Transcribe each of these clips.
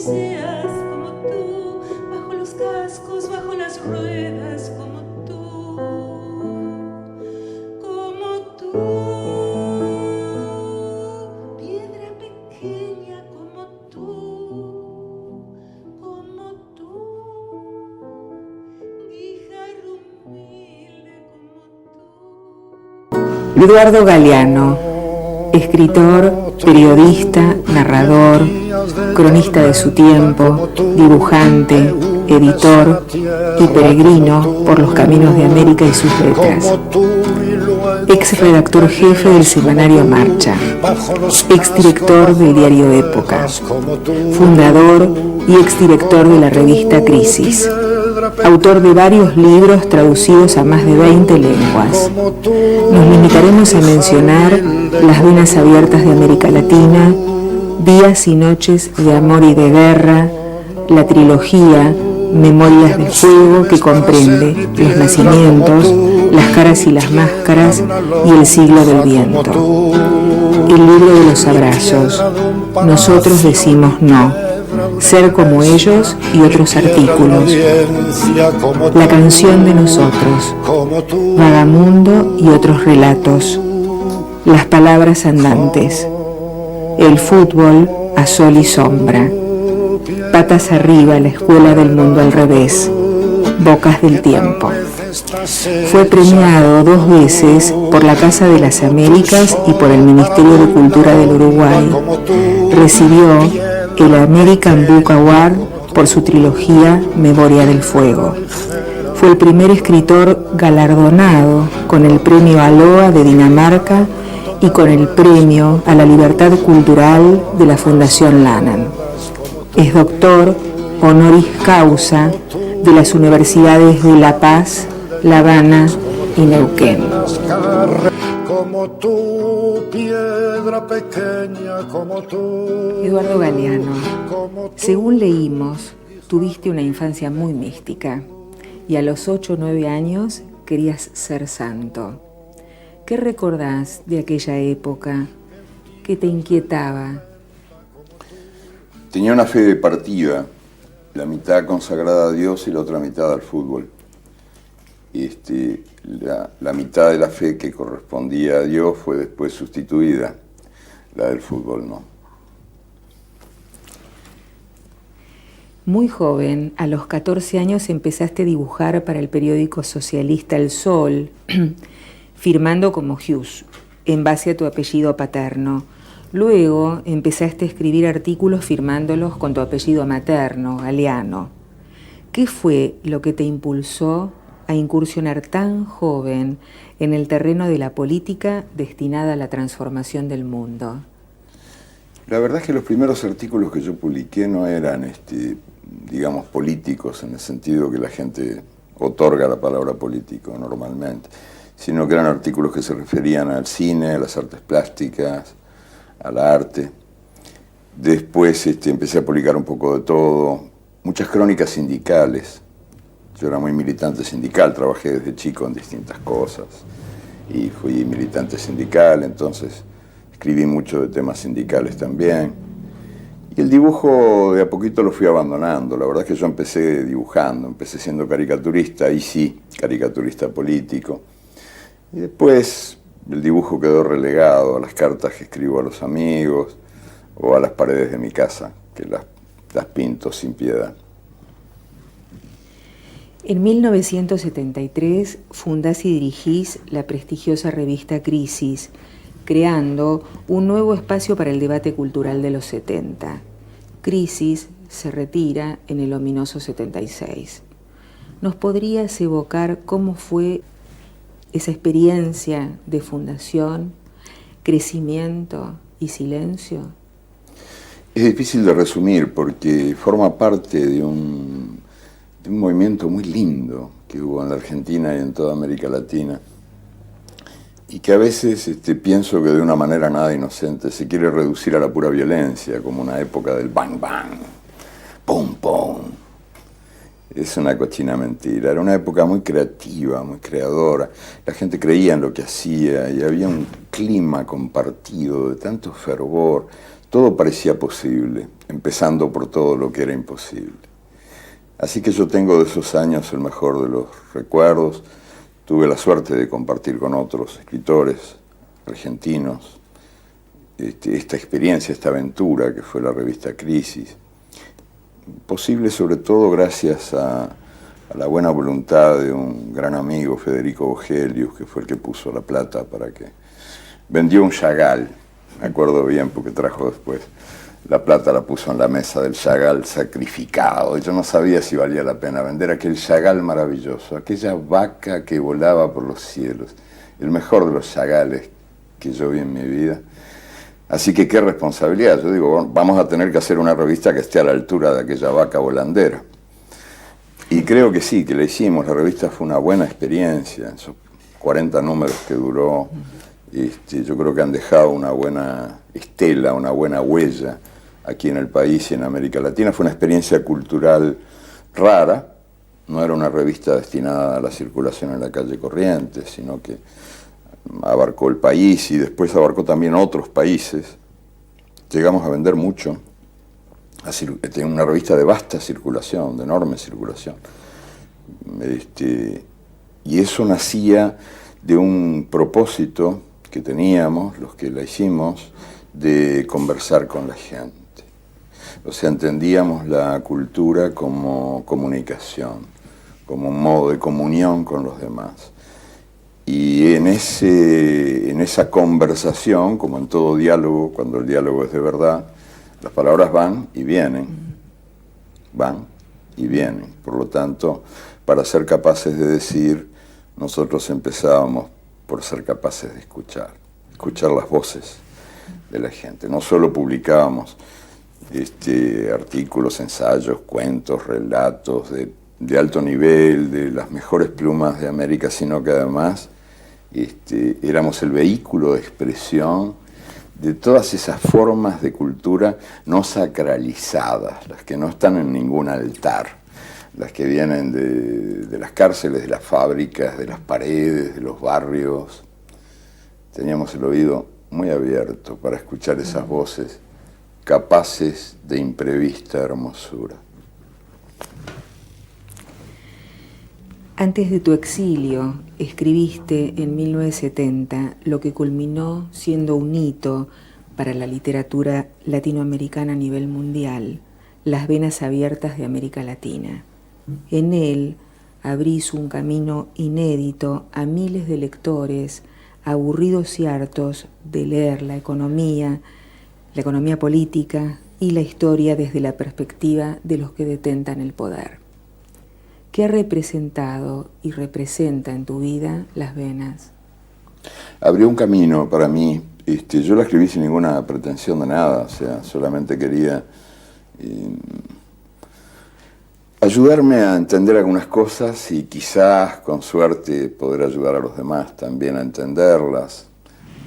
seas como tú, bajo los cascos, bajo las ruedas, como tú, piedra pequeña como tú, guijarro humilde como tú. Eduardo Galeano, escritor, periodista, narrador, cronista de su tiempo, dibujante, editor y peregrino por los caminos de América y sus letras. Ex redactor jefe del semanario Marcha, ex director del diario Época, fundador y ex director de la revista Crisis, autor de varios libros traducidos a más de 20 lenguas. Nos limitaremos a mencionar Las venas abiertas de América Latina, Días y noches de amor y de guerra, la trilogía Memorias de Fuego, que comprende los nacimientos, las caras y las máscaras y el siglo del viento. El libro de los abrazos, Nosotros decimos no, Ser como ellos y otros artículos. La canción de nosotros, Vagamundo y otros relatos. Las palabras andantes. El fútbol a sol y sombra. Patas arriba, la escuela del mundo al revés. Bocas del tiempo. Fue premiado 2 veces por la Casa de las Américas y por el Ministerio de Cultura del Uruguay. Recibió el American Book Award por su trilogía Memoria del Fuego. Fue el primer escritor galardonado con el Premio Aloha de Dinamarca y con el Premio a la Libertad Cultural de la Fundación Lannan. Es doctor honoris causa de las universidades de La Paz, La Habana y Neuquén. Como tú, piedra pequeña como tú. Eduardo Galeano, según leímos, tuviste una infancia muy mística y a los 8 o 9 años querías ser santo. ¿Qué recordás de aquella época? ¿Qué te inquietaba? Tenía una fe de partida, la mitad consagrada a Dios y la otra mitad al fútbol. La mitad de la fe que correspondía a Dios fue después sustituida, la del fútbol no. Muy joven, a los 14 años empezaste a dibujar para el periódico socialista El Sol, firmando como Hughes, en base a tu apellido paterno. Luego empezaste a escribir artículos firmándolos con tu apellido materno, Galeano. ¿Qué fue lo que te impulsó a incursionar tan joven en el terreno de la política destinada a la transformación del mundo? La verdad es que los primeros artículos que yo publiqué no eran, digamos, políticos en el sentido que la gente otorga la palabra político normalmente, sino que eran artículos que se referían al cine, a las artes plásticas, al arte. Después empecé a publicar un poco de todo, muchas crónicas sindicales. Yo era muy militante sindical, trabajé desde chico en distintas cosas y fui militante sindical, entonces escribí mucho de temas sindicales también. Y el dibujo de a poquito lo fui abandonando. La verdad es que yo empecé dibujando, empecé siendo caricaturista, ahí sí, caricaturista político. Y después el dibujo quedó relegado a las cartas que escribo a los amigos o a las paredes de mi casa, que las pinto sin piedad. En 1973 fundás y dirigís la prestigiosa revista Crisis, creando un nuevo espacio para el debate cultural de los 70. Crisis se retira en el ominoso 76. ¿Nos podrías evocar cómo fue esa experiencia de fundación, crecimiento y silencio? Es difícil de resumir porque forma parte de un movimiento muy lindo que hubo en la Argentina y en toda América Latina y que a veces pienso que de una manera nada inocente se quiere reducir a la pura violencia, como una época del bang bang, pum pum. Es una cochina mentira, era una época muy creativa, muy creadora, la gente creía en lo que hacía y había un clima compartido de tanto fervor, todo parecía posible, empezando por todo lo que era imposible. Así que yo tengo de esos años el mejor de los recuerdos. Tuve la suerte de compartir con otros escritores argentinos esta experiencia, esta aventura que fue la revista Crisis. Posible sobre todo gracias a la buena voluntad de un gran amigo, Federico Vogelius, que fue el que puso la plata para que... Vendió un Chagall, me acuerdo bien porque trajo después. La plata la puso en la mesa del Chagall sacrificado. Yo no sabía si valía la pena vender aquel Chagall maravilloso, aquella vaca que volaba por los cielos, el mejor de los Chagalles que yo vi en mi vida. Así que qué responsabilidad. Yo digo, bueno, vamos a tener que hacer una revista que esté a la altura de aquella vaca volandera. Y creo que sí, que la hicimos. La revista fue una buena experiencia. Esos 40 números que duró, yo creo que han dejado una buena estela, una buena huella aquí en el país y en América Latina. Fue una experiencia cultural rara. No era una revista destinada a la circulación en la calle Corrientes, sino que abarcó el país y después abarcó también otros países. Llegamos a vender mucho. Tenía una revista de vasta circulación, de enorme circulación. Y eso nacía de un propósito que teníamos, los que la hicimos, de conversar con la gente. O sea, entendíamos la cultura como comunicación, como un modo de comunión con los demás. Y en esa conversación, como en todo diálogo, cuando el diálogo es de verdad, las palabras van y vienen. Van y vienen. Por lo tanto, para ser capaces de decir, nosotros empezábamos por ser capaces de escuchar las voces de la gente. No solo publicábamos artículos, ensayos, cuentos, relatos de alto nivel, de las mejores plumas de América, sino que además éramos el vehículo de expresión de todas esas formas de cultura no sacralizadas, las que no están en ningún altar, las que vienen de las cárceles, de las fábricas, de las paredes, de los barrios. Teníamos el oído muy abierto para escuchar esas voces capaces de imprevista hermosura. Antes de tu exilio, escribiste en 1970 lo que culminó siendo un hito para la literatura latinoamericana a nivel mundial, Las venas abiertas de América Latina. En él abrís un camino inédito a miles de lectores, aburridos y hartos de leer la economía política y la historia desde la perspectiva de los que detentan el poder. ¿Qué ha representado y representa en tu vida Las venas? Abrió un camino para mí. Yo la escribí sin ninguna pretensión de nada, o sea, solamente quería ayudarme a entender algunas cosas y quizás, con suerte, poder ayudar a los demás también a entenderlas,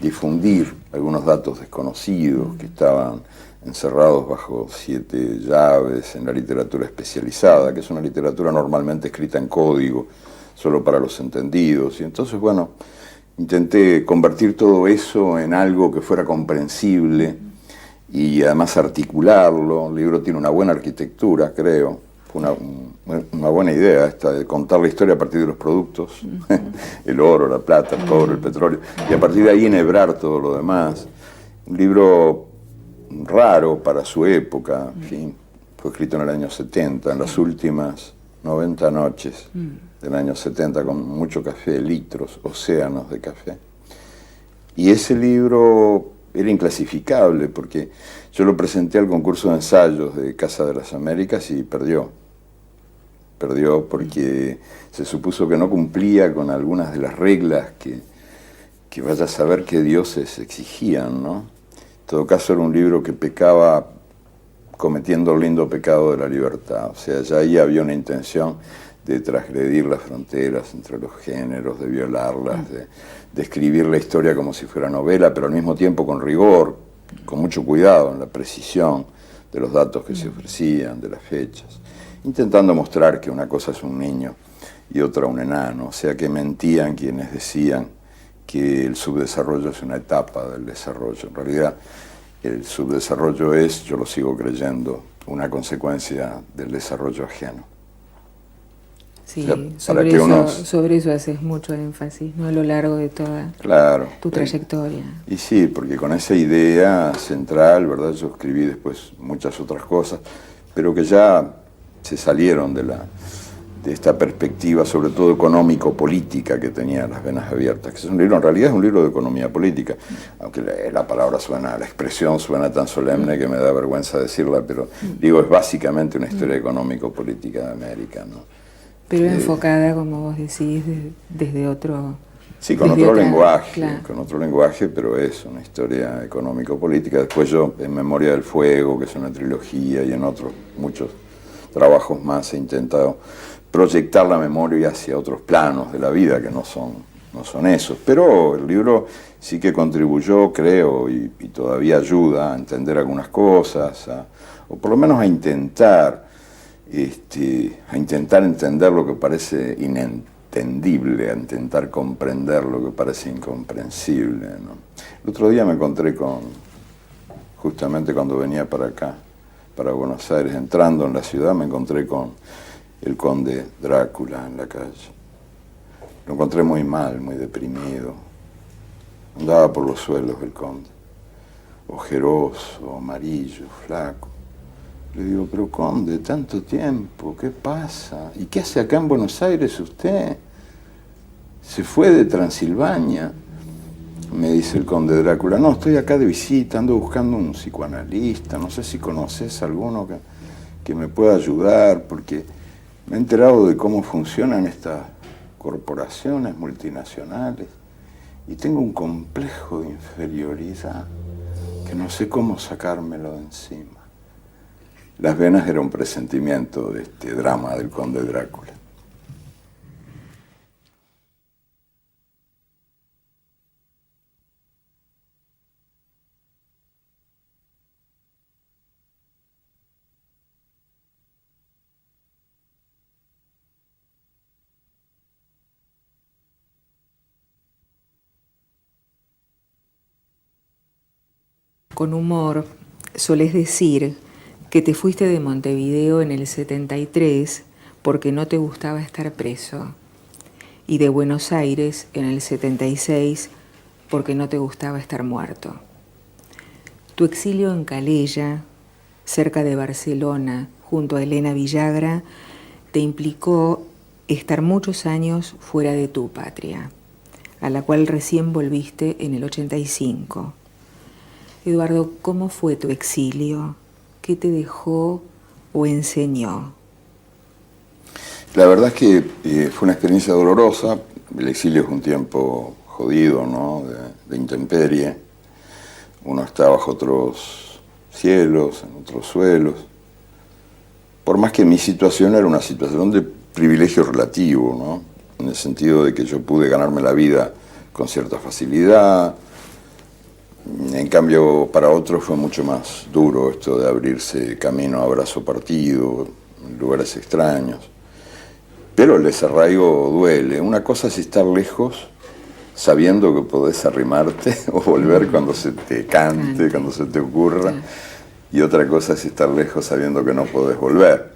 difundir algunos datos desconocidos que estaban encerrados bajo 7 llaves en la literatura especializada, que es una literatura normalmente escrita en código, solo para los entendidos. Y entonces, bueno, intenté convertir todo eso en algo que fuera comprensible y además articularlo. El libro tiene una buena arquitectura, creo. Fue una buena idea esta de contar la historia a partir de los productos, el oro, la plata, el cobre, el petróleo, y a partir de ahí enhebrar todo lo demás. Un libro raro para su época, en fin, fue escrito en el año 70, en las últimas 90 noches del año 70, con mucho café, litros, océanos de café. Y ese libro era inclasificable, porque yo lo presenté al concurso de ensayos de Casa de las Américas y perdió. Perdió porque se supuso que no cumplía con algunas de las reglas que vaya a saber qué dioses exigían, ¿no? En todo caso, era un libro que pecaba cometiendo el lindo pecado de la libertad. O sea, ya ahí había una intención de transgredir las fronteras entre los géneros, de violarlas, de escribir la historia como si fuera novela, pero al mismo tiempo con rigor, con mucho cuidado en la precisión de los datos que se ofrecían, de las fechas, intentando mostrar que una cosa es un niño y otra un enano. O sea, que mentían quienes decían que el subdesarrollo es una etapa del desarrollo. En realidad, el subdesarrollo es, yo lo sigo creyendo, una consecuencia del desarrollo ajeno. Sí, O sea, sobre, que uno... sobre eso haces mucho énfasis, ¿no? A lo largo de toda Claro, tu trayectoria. Y sí, porque con esa idea central, ¿verdad? Yo escribí después muchas otras cosas, pero que ya se salieron de esta perspectiva, sobre todo económico-política, que tenía Las venas abiertas, que es un libro, en realidad es un libro de economía política, aunque la palabra suena, la expresión suena tan solemne que me da vergüenza decirla, pero digo, es básicamente una historia económico-política de América, ¿no? Pero enfocada, como vos decís, desde otro... Sí, con desde otro otra, lenguaje, claro. con otro lenguaje, pero es una historia económico-política. Después yo, en Memoria del Fuego, que es una trilogía, y en otros muchos trabajos más, he intentado proyectar la memoria hacia otros planos de la vida, que no son esos. Pero el libro sí que contribuyó, creo, y todavía ayuda a entender algunas cosas, o por lo menos a intentar entender lo que parece inentendible, a intentar comprender lo que parece incomprensible, ¿no? El otro día me encontré justamente cuando venía para acá, para Buenos Aires, entrando en la ciudad, me encontré con el conde Drácula en la calle. Lo encontré muy mal, muy deprimido. Andaba por los suelos el conde, ojeroso, amarillo, flaco. Le digo, pero conde, tanto tiempo, ¿qué pasa? ¿Y qué hace acá en Buenos Aires usted? ¿Se fue de Transilvania? Me dice el conde Drácula, no, estoy acá de visita, ando buscando un psicoanalista, no sé si conoces alguno que me pueda ayudar, porque me he enterado de cómo funcionan estas corporaciones multinacionales y tengo un complejo de inferioridad que no sé cómo sacármelo de encima. Las venas era un presentimiento de este drama del conde Drácula. Con humor, solés decir que te fuiste de Montevideo en el 73 porque no te gustaba estar preso, y de Buenos Aires en el 76 porque no te gustaba estar muerto. Tu exilio en Calella, cerca de Barcelona, junto a Elena Villagra, te implicó estar muchos años fuera de tu patria, a la cual recién volviste en el 85. Eduardo, ¿cómo fue tu exilio? ¿Qué te dejó o enseñó? La verdad es que fue una experiencia dolorosa. El exilio es un tiempo jodido, ¿no? De intemperie. Uno está bajo otros cielos, en otros suelos. Por más que mi situación era una situación de privilegio relativo, ¿no? En el sentido de que yo pude ganarme la vida con cierta facilidad. En cambio, para otros fue mucho más duro esto de abrirse camino a brazo partido, en lugares extraños. Pero el desarraigo duele. Una cosa es estar lejos, sabiendo que podés arrimarte o volver cuando se te cante, cuando se te ocurra. Y otra cosa es estar lejos sabiendo que no podés volver.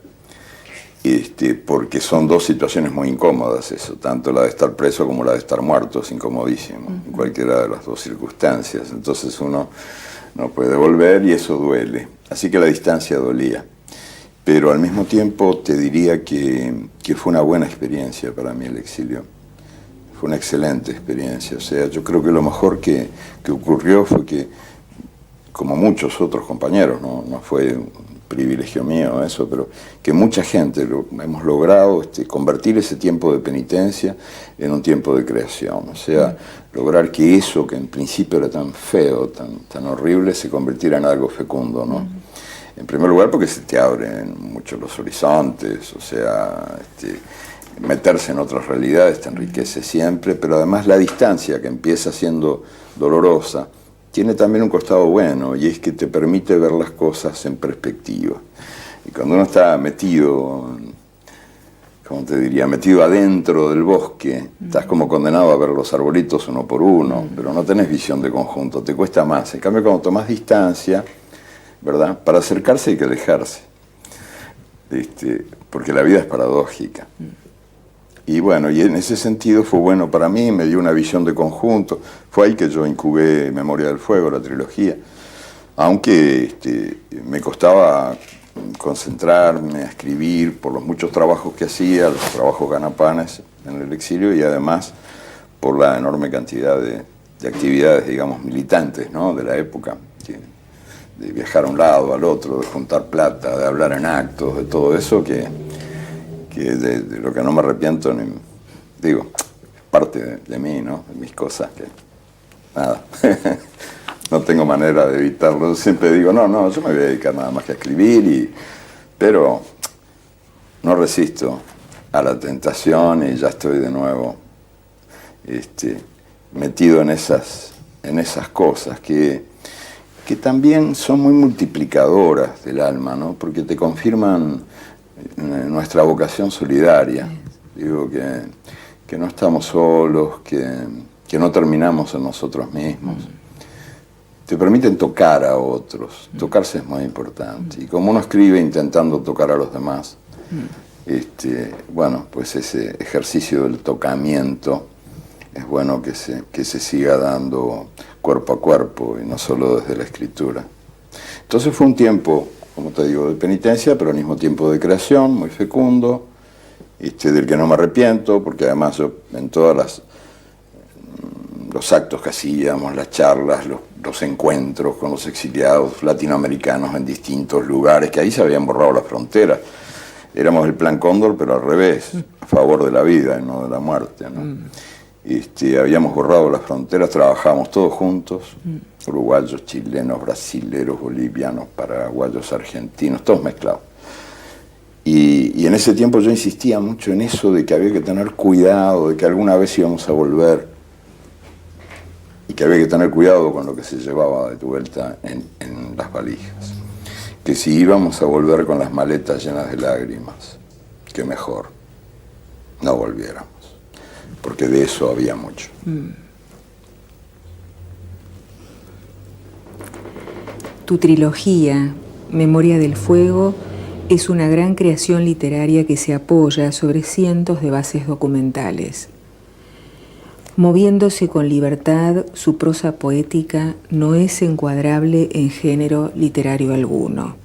Porque son dos situaciones muy incómodas eso, tanto la de estar preso como la de estar muerto, es incomodísimo, en cualquiera de las dos circunstancias. Entonces uno no puede volver y eso duele. Así que la distancia dolía. Pero al mismo tiempo te diría que fue una buena experiencia para mí el exilio. Fue una excelente experiencia. O sea, yo creo que lo mejor que ocurrió fue que, como muchos otros compañeros, no fue un privilegio mío eso, pero que mucha gente hemos logrado convertir ese tiempo de penitencia en un tiempo de creación. O sea, lograr que eso que en principio era tan feo, tan horrible, se convirtiera en algo fecundo, ¿no? En primer lugar porque se te abren mucho los horizontes, o sea, meterse en otras realidades te enriquece siempre, pero además la distancia que empieza siendo dolorosa tiene también un costado bueno, y es que te permite ver las cosas en perspectiva. Y cuando uno está metido, como te diría, metido adentro del bosque, estás como condenado a ver los arbolitos uno por uno, pero no tenés visión de conjunto, te cuesta más. En cambio, cuando tomás distancia, ¿verdad? Para acercarse hay que alejarse, porque la vida es paradójica. Y bueno, y en ese sentido fue bueno para mí, me dio una visión de conjunto. Fue ahí que yo incubé Memoria del Fuego, la trilogía. Aunque me costaba concentrarme, a escribir, por los muchos trabajos que hacía, los trabajos ganapanes en el exilio, y además por la enorme cantidad de actividades, digamos, militantes, ¿no?, de la época, de viajar a un lado, al otro, de juntar plata, de hablar en actos, de todo eso, que de lo que no me arrepiento, ni, digo, parte de mí, ¿no?, de mis cosas, que nada. No tengo manera de evitarlo. Siempre digo, no, yo me voy a dedicar nada más que a escribir, pero no resisto a la tentación y ya estoy de nuevo metido en esas cosas que también son muy multiplicadoras del alma, ¿no? Porque te confirman nuestra vocación solidaria. Digo que no estamos solos, que no terminamos en nosotros mismos. Te permiten tocar a otros. Tocarse es muy importante. Y como uno escribe intentando tocar a los demás, bueno, pues ese ejercicio del tocamiento es bueno que se siga dando cuerpo a cuerpo y no solo desde la escritura. Entonces fue un tiempo, como te digo, de penitencia, pero al mismo tiempo de creación, muy fecundo, del que no me arrepiento, porque además yo en todas los actos que hacíamos, las charlas, los encuentros con los exiliados latinoamericanos en distintos lugares, que ahí se habían borrado las fronteras. Éramos el Plan Cóndor, pero al revés, a favor de la vida y no de la muerte, ¿no? Habíamos borrado las fronteras, trabajábamos todos juntos, uruguayos, chilenos, brasileros, bolivianos, paraguayos, argentinos, todos mezclados. Y en ese tiempo yo insistía mucho en eso de que había que tener cuidado, de que alguna vez íbamos a volver, y que había que tener cuidado con lo que se llevaba de vuelta en las valijas. Que si íbamos a volver con las maletas llenas de lágrimas, que mejor no volviéramos, porque de eso había mucho. Tu trilogía, Memoria del Fuego, es una gran creación literaria que se apoya sobre cientos de bases documentales. Moviéndose con libertad, su prosa poética no es encuadrable en género literario alguno.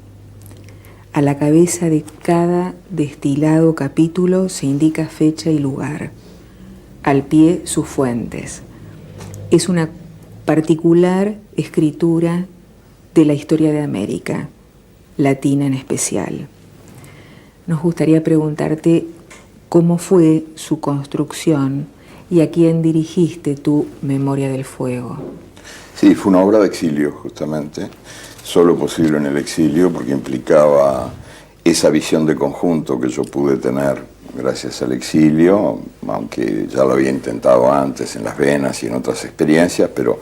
A la cabeza de cada destilado capítulo se indica fecha y lugar. Al pie, sus fuentes. Es una particular escritura de la historia de América, latina en especial. Nos gustaría preguntarte cómo fue su construcción y a quién dirigiste tu Memoria del Fuego. Sí, fue una obra de exilio, justamente. Solo posible en el exilio, porque implicaba esa visión de conjunto que yo pude tener gracias al exilio, aunque ya lo había intentado antes en Las Venas y en otras experiencias, pero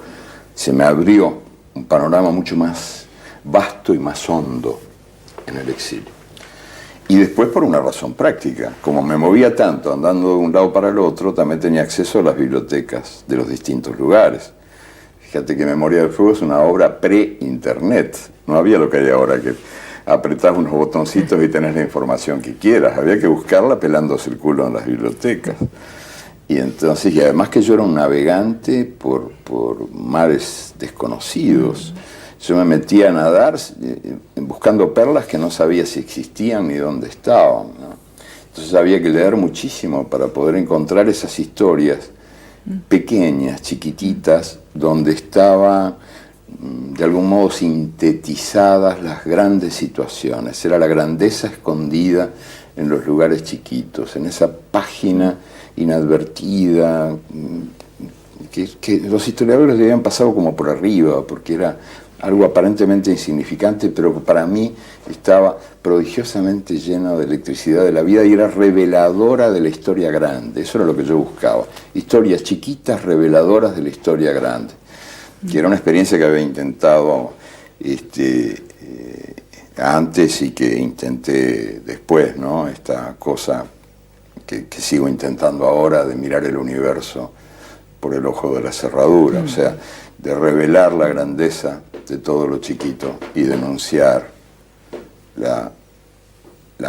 se me abrió un panorama mucho más vasto y más hondo en el exilio. Y después por una razón práctica, como me movía tanto andando de un lado para el otro, también tenía acceso a las bibliotecas de los distintos lugares. Fíjate que Memoria del Fuego es una obra pre-internet, no había lo que hay ahora, que apretás unos botoncitos y tenés la información que quieras, había que buscarla pelándose el culo en las bibliotecas. Y entonces, y además que yo era un navegante por mares desconocidos. Yo me metía a nadar buscando perlas que no sabía si existían ni dónde estaban, ¿no? Entonces había que leer muchísimo para poder encontrar esas historias pequeñas, chiquititas, donde estaban de algún modo sintetizadas las grandes situaciones. Era la grandeza escondida en los lugares chiquitos, en esa página inadvertida, que los historiadores le habían pasado como por arriba, porque era algo aparentemente insignificante, pero para mí estaba prodigiosamente llena de electricidad de la vida y era reveladora de la historia grande. Eso era lo que yo buscaba. Historias chiquitas reveladoras de la historia grande. Que era una experiencia que había intentado antes y que intenté después, ¿no? Esta cosa que sigo intentando ahora, de mirar el universo por el ojo de la cerradura, o sea, de revelar la grandeza de todo lo chiquito y denunciar la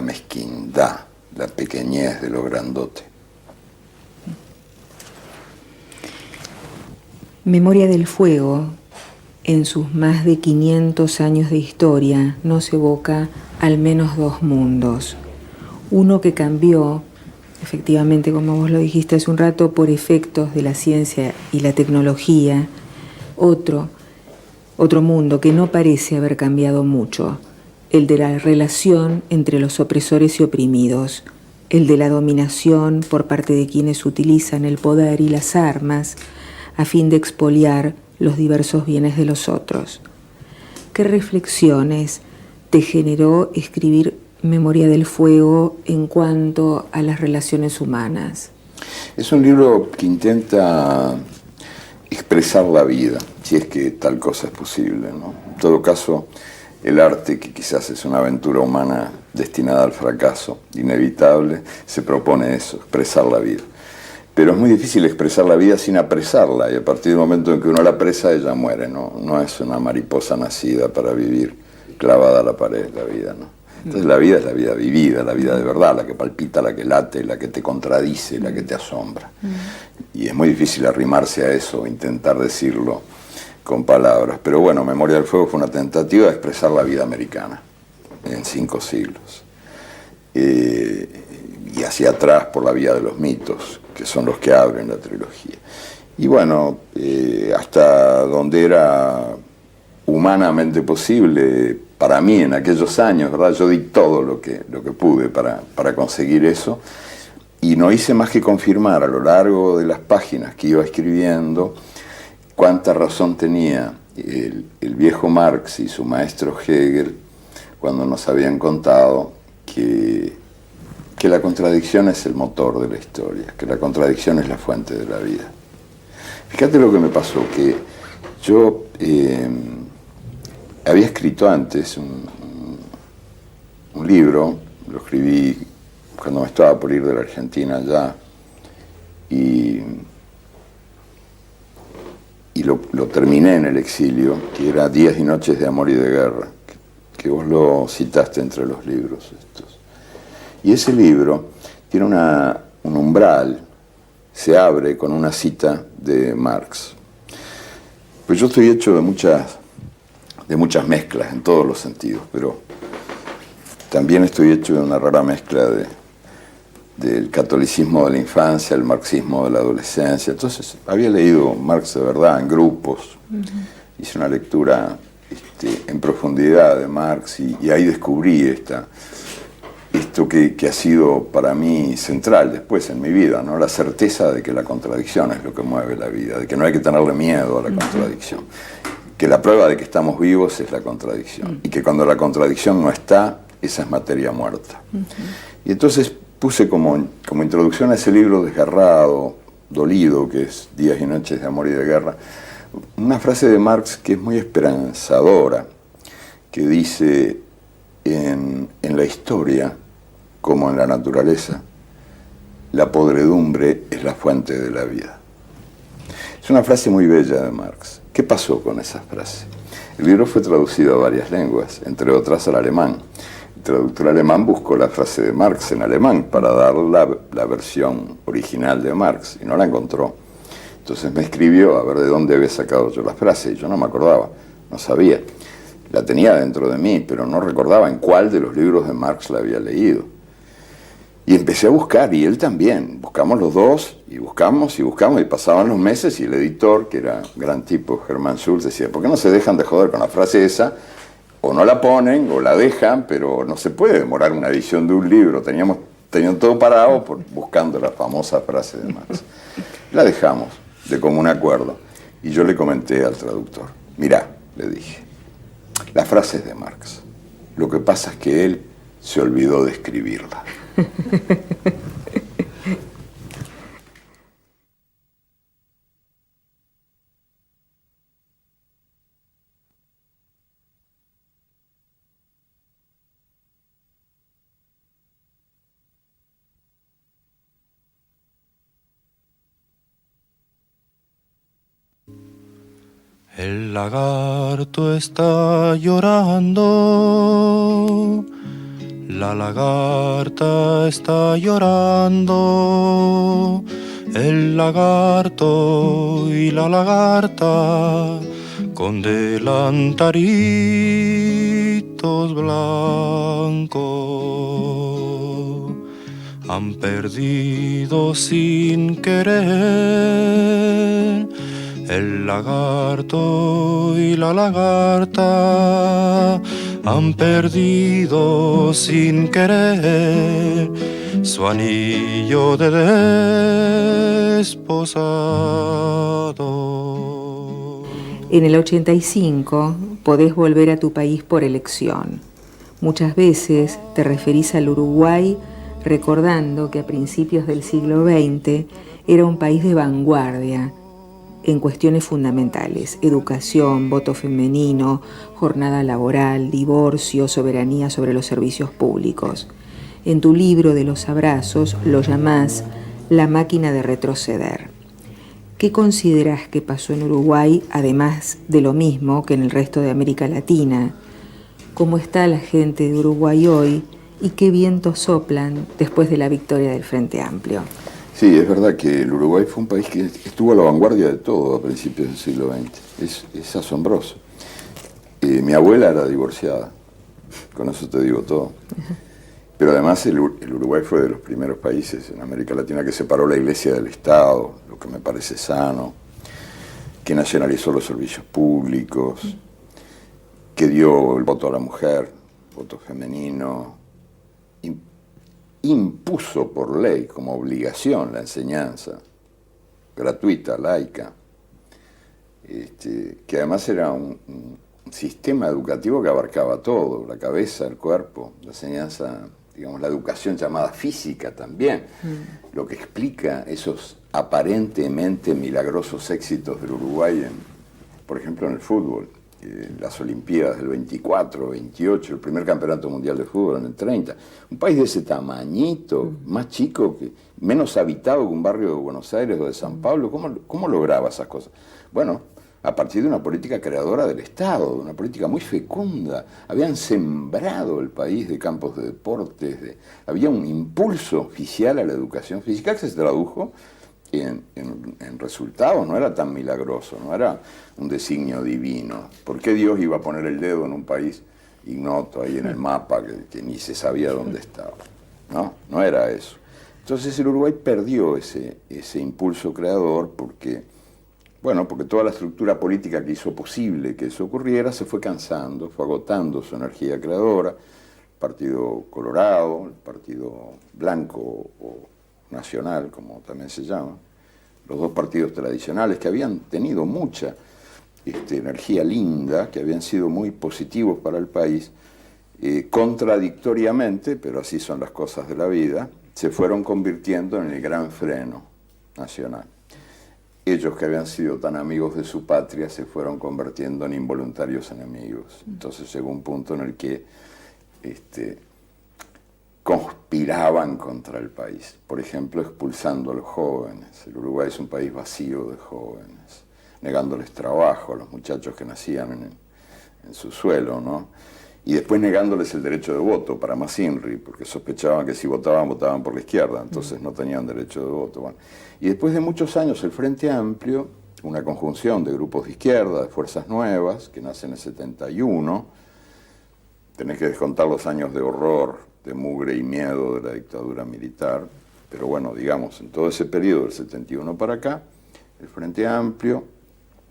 mezquindad, la pequeñez de lo grandote. Memoria del Fuego, en sus más de 500 años de historia, nos evoca al menos dos mundos. Uno que cambió, efectivamente, como vos lo dijiste hace un rato, por efectos de la ciencia y la tecnología. Otro mundo que no parece haber cambiado mucho, el de la relación entre los opresores y oprimidos, el de la dominación por parte de quienes utilizan el poder y las armas a fin de expoliar los diversos bienes de los otros. ¿Qué reflexiones te generó escribir Memoria del Fuego en cuanto a las relaciones humanas? Es un libro que intenta expresar la vida, si es que tal cosa es posible, ¿no? En todo caso, el arte, que quizás es una aventura humana destinada al fracaso, inevitable, se propone eso, expresar la vida. Pero es muy difícil expresar la vida sin apresarla, y a partir del momento en que uno la apresa, ella muere, ¿no? No es una mariposa nacida para vivir clavada a la pared, la vida, ¿no? Entonces la vida es la vida vivida, la vida de verdad, la que palpita, la que late, la que te contradice, la que te asombra. Y es muy difícil arrimarse a eso, intentar decirlo con palabras. Pero bueno, Memoria del Fuego fue una tentativa de expresar la vida americana en 5 siglos. Y hacia atrás por la vía de los mitos, que son los que abren la trilogía. Y bueno, hasta donde era humanamente posible, para mí en aquellos años, ¿verdad? Yo di todo lo que pude para conseguir eso, y no hice más que confirmar a lo largo de las páginas que iba escribiendo cuánta razón tenía el viejo Marx y su maestro Hegel cuando nos habían contado que la contradicción es el motor de la historia, que la contradicción es la fuente de la vida. Fíjate lo que me pasó, que yo había escrito antes un libro, lo escribí cuando me estaba por ir de la Argentina ya, y lo terminé en el exilio, que era Días y Noches de Amor y de Guerra, que vos lo citaste entre los libros estos. Y ese libro tiene un umbral, se abre con una cita de Marx. Pues yo estoy hecho de muchas mezclas en todos los sentidos, pero también estoy hecho de una rara mezcla del catolicismo de la infancia, el marxismo de la adolescencia. Entonces había leído Marx de verdad en grupos, hice una lectura en profundidad de Marx y ahí descubrí esto que ha sido para mí central después en mi vida, ¿no? La certeza de que la contradicción es lo que mueve la vida, de que no hay que tenerle miedo a la contradicción, que la prueba de que estamos vivos es la contradicción, y que cuando la contradicción no está, esa es materia muerta. Y entonces puse como introducción a ese libro desgarrado, dolido, que es Días y Noches de Amor y de Guerra, una frase de Marx que es muy esperanzadora, que dice: en la historia, como en la naturaleza, la podredumbre es la fuente de la vida. Es una frase muy bella de Marx. ¿Qué pasó con esa frase? El libro fue traducido a varias lenguas, entre otras al alemán. El traductor alemán buscó la frase de Marx en alemán para dar la versión original de Marx, y no la encontró. Entonces me escribió a ver de dónde había sacado yo la frase, y yo no me acordaba, no sabía. La tenía dentro de mí, pero no recordaba en cuál de los libros de Marx la había leído. Y empecé a buscar, y él también. Buscamos los dos, y buscamos, y pasaban los meses, y el editor, que era un gran tipo, Hermann Schulz, decía: ¿por qué no se dejan de joder con la frase esa? O no la ponen, o la dejan, pero no se puede demorar una edición de un libro. Tenían todo parado buscando la famosa frase de Marx. La dejamos, de común acuerdo. Y yo le comenté al traductor: mirá, le dije, la frase es de Marx. Lo que pasa es que él se olvidó de escribirla. El lagarto está llorando, la lagarta está llorando, el lagarto y la lagarta con delantaritos blancos han perdido sin querer. El lagarto y la lagarta han perdido sin querer su anillo de desposado. En el 85 podés volver a tu país por elección. Muchas veces te referís al Uruguay recordando que a principios del siglo XX era un país de vanguardia en cuestiones fundamentales: educación, voto femenino, jornada laboral, divorcio, soberanía sobre los servicios públicos. En tu libro de los abrazos lo llamás la máquina de retroceder. ¿Qué considerás que pasó en Uruguay, además de lo mismo que en el resto de América Latina? ¿Cómo está la gente de Uruguay hoy y qué vientos soplan después de la victoria del Frente Amplio? Sí, es verdad que el Uruguay fue un país que estuvo a la vanguardia de todo a principios del siglo XX. Es asombroso. Mi abuela era divorciada, con eso te digo todo. Pero además el Uruguay fue de los primeros países en América Latina que separó la iglesia del Estado, lo que me parece sano, que nacionalizó los servicios públicos, que dio el voto a la mujer, voto femenino, impuso por ley como obligación la enseñanza gratuita, laica, que además era un sistema educativo que abarcaba todo, la cabeza, el cuerpo, la enseñanza, digamos, la educación llamada física también, lo que explica esos aparentemente milagrosos éxitos del Uruguay, por ejemplo, en el fútbol. Las Olimpiadas del 24, 28, el primer campeonato mundial de fútbol en el 30. Un país de ese tamañito, más chico, menos habitado que un barrio de Buenos Aires o de San Pablo, ¿cómo lograba esas cosas? Bueno, a partir de una política creadora del Estado, de una política muy fecunda. Habían sembrado el país de campos de deportes, había un impulso oficial a la educación física que se tradujo en resultados. No era tan milagroso, no era un designio divino. ¿Por qué Dios iba a poner el dedo en un país ignoto ahí en el mapa que ni se sabía dónde estaba? No era eso. Entonces el Uruguay perdió ese impulso creador porque toda la estructura política que hizo posible que eso ocurriera se fue cansando, fue agotando su energía creadora. El Partido Colorado, el Partido Blanco o Nacional, como también se llama, los dos partidos tradicionales que habían tenido mucha energía linda, que habían sido muy positivos para el país, contradictoriamente, pero así son las cosas de la vida, se fueron convirtiendo en el gran freno nacional. Ellos que habían sido tan amigos de su patria se fueron convirtiendo en involuntarios enemigos. Entonces llegó un punto en el que conspiraban contra el país, por ejemplo, expulsando a los jóvenes. El Uruguay es un país vacío de jóvenes, negándoles trabajo a los muchachos que nacían en su suelo, ¿no? Y después negándoles el derecho de voto para más INRI, porque sospechaban que si votaban por la izquierda, entonces no tenían derecho de voto. Bueno. Y después de muchos años el Frente Amplio, una conjunción de grupos de izquierda, de fuerzas nuevas, que nacen en el 71, tenés que descontar los años de horror, de mugre y miedo de la dictadura militar, pero bueno, digamos, en todo ese periodo, del 71 para acá, el Frente Amplio,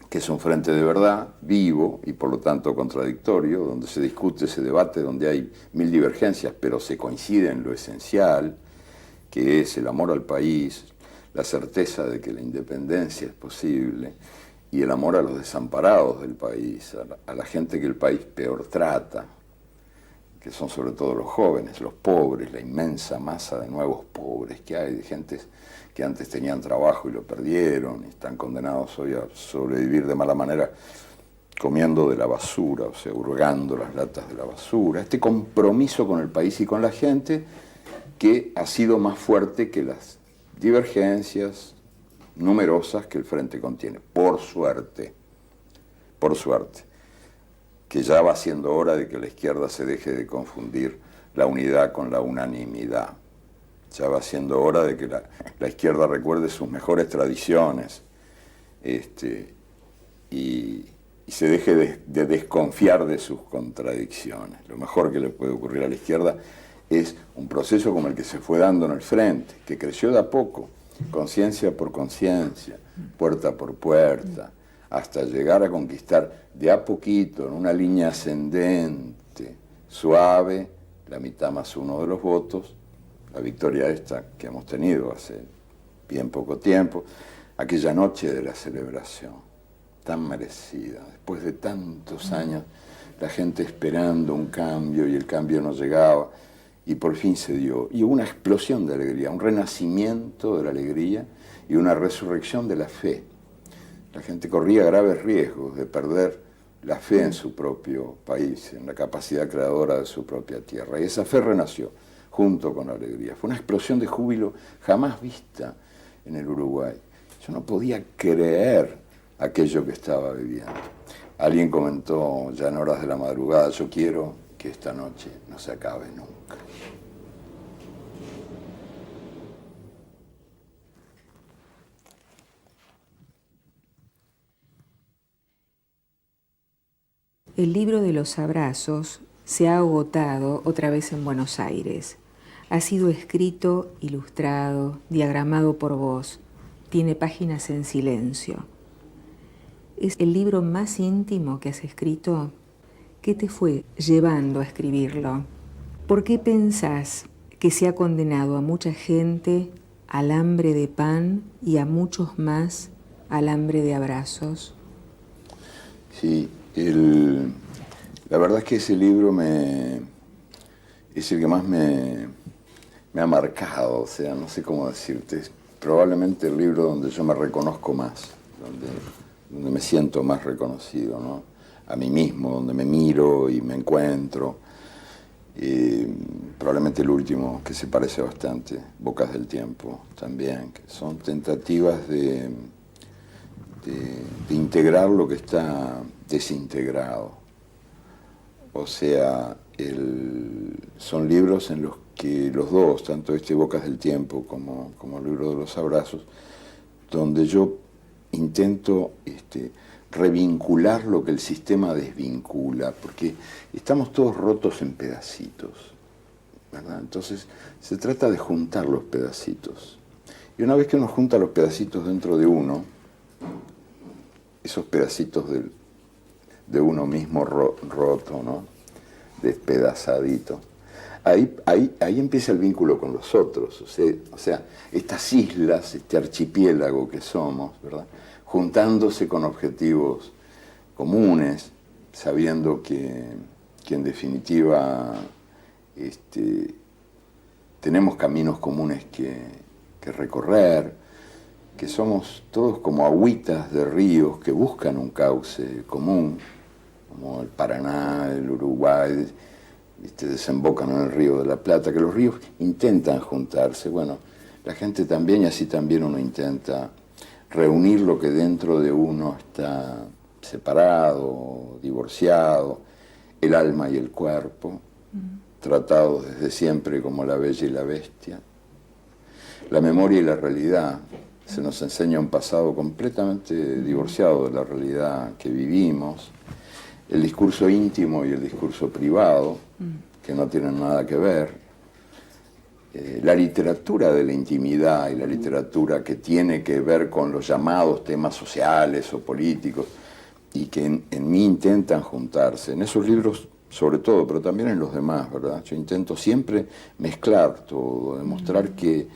que es un frente de verdad, vivo y por lo tanto contradictorio, donde se discute, se debate, donde hay mil divergencias, pero se coincide en lo esencial, que es el amor al país, la certeza de que la independencia es posible, y el amor a los desamparados del país, a la gente que el país peor trata, que son sobre todo los jóvenes, los pobres, la inmensa masa de nuevos pobres que hay, de gente que antes tenían trabajo y lo perdieron, y están condenados hoy a sobrevivir de mala manera comiendo de la basura, o sea, hurgando las latas de la basura. Este compromiso con el país y con la gente que ha sido más fuerte que las divergencias numerosas que el Frente contiene, por suerte. por suerte, que ya va siendo hora de que la izquierda se deje de confundir la unidad con la unanimidad. Ya va siendo hora de que la izquierda recuerde sus mejores tradiciones y se deje de desconfiar de sus contradicciones. Lo mejor que le puede ocurrir a la izquierda es un proceso como el que se fue dando en el frente, que creció de a poco, conciencia por conciencia, puerta por puerta, hasta llegar a conquistar de a poquito, en una línea ascendente, suave, la mitad más uno de los votos, la victoria esta que hemos tenido hace bien poco tiempo, aquella noche de la celebración, tan merecida, después de tantos años, la gente esperando un cambio y el cambio no llegaba, y por fin se dio. Y hubo una explosión de alegría, un renacimiento de la alegría y una resurrección de la fe. La gente corría graves riesgos de perder la fe en su propio país, en la capacidad creadora de su propia tierra. Y esa fe renació junto con la alegría. Fue una explosión de júbilo jamás vista en el Uruguay. Yo no podía creer aquello que estaba viviendo. Alguien comentó ya en horas de la madrugada, yo quiero que esta noche no se acabe nunca. El libro de los abrazos se ha agotado otra vez en Buenos Aires. Ha sido escrito, ilustrado, diagramado por vos. Tiene páginas en silencio. ¿Es el libro más íntimo que has escrito? ¿Qué te fue llevando a escribirlo? ¿Por qué pensás que se ha condenado a mucha gente al hambre de pan y a muchos más al hambre de abrazos? Sí, la verdad es que ese libro es el que más me ha marcado, o sea, no sé cómo decirte, es probablemente el libro donde yo me reconozco más, donde me siento más reconocido, ¿no? A mí mismo, donde me miro y me encuentro. Probablemente el último, que se parece bastante, Bocas del Tiempo, también, que son tentativas de integrar lo que está desintegrado. O sea, son libros en los que los dos, tanto Bocas del Tiempo como el libro de los abrazos, donde yo intento revincular lo que el sistema desvincula, porque estamos todos rotos en pedacitos, ¿verdad? Entonces se trata de juntar los pedacitos. Y una vez que uno junta los pedacitos dentro de uno, esos pedacitos de uno mismo roto, ¿no? Despedazadito. Ahí empieza el vínculo con los otros, o sea, estas islas, este archipiélago que somos, ¿verdad? Juntándose con objetivos comunes, sabiendo que en definitiva tenemos caminos comunes que recorrer, que somos todos como agüitas de ríos que buscan un cauce común, como el Paraná, el Uruguay, desembocan en el Río de la Plata, que los ríos intentan juntarse. Bueno, la gente también, y así también uno intenta reunir lo que dentro de uno está separado, divorciado, el alma y el cuerpo, tratados desde siempre como la bella y la bestia. La memoria y la realidad. Se nos enseña un pasado completamente divorciado de la realidad que vivimos. El discurso íntimo y el discurso privado, que no tienen nada que ver. La literatura de la intimidad y la literatura que tiene que ver con los llamados temas sociales o políticos y que en mí intentan juntarse. En esos libros, sobre todo, pero también en los demás, ¿verdad? Yo intento siempre mezclar todo, demostrar que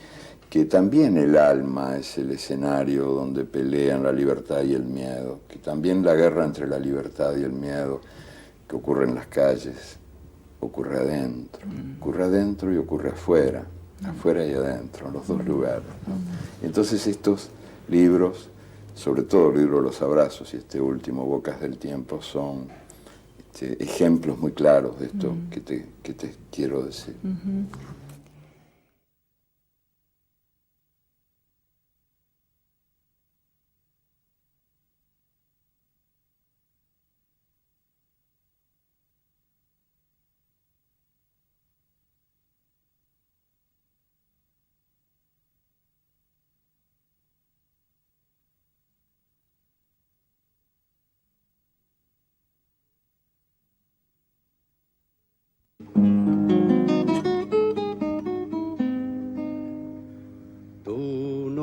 también el alma es el escenario donde pelean la libertad y el miedo, que también la guerra entre la libertad y el miedo que ocurre en las calles ocurre adentro y ocurre afuera, afuera y adentro, en los dos lugares, ¿no? Entonces estos libros, sobre todo el libro de los abrazos y este último, Bocas del Tiempo, son ejemplos muy claros de esto que te quiero decir.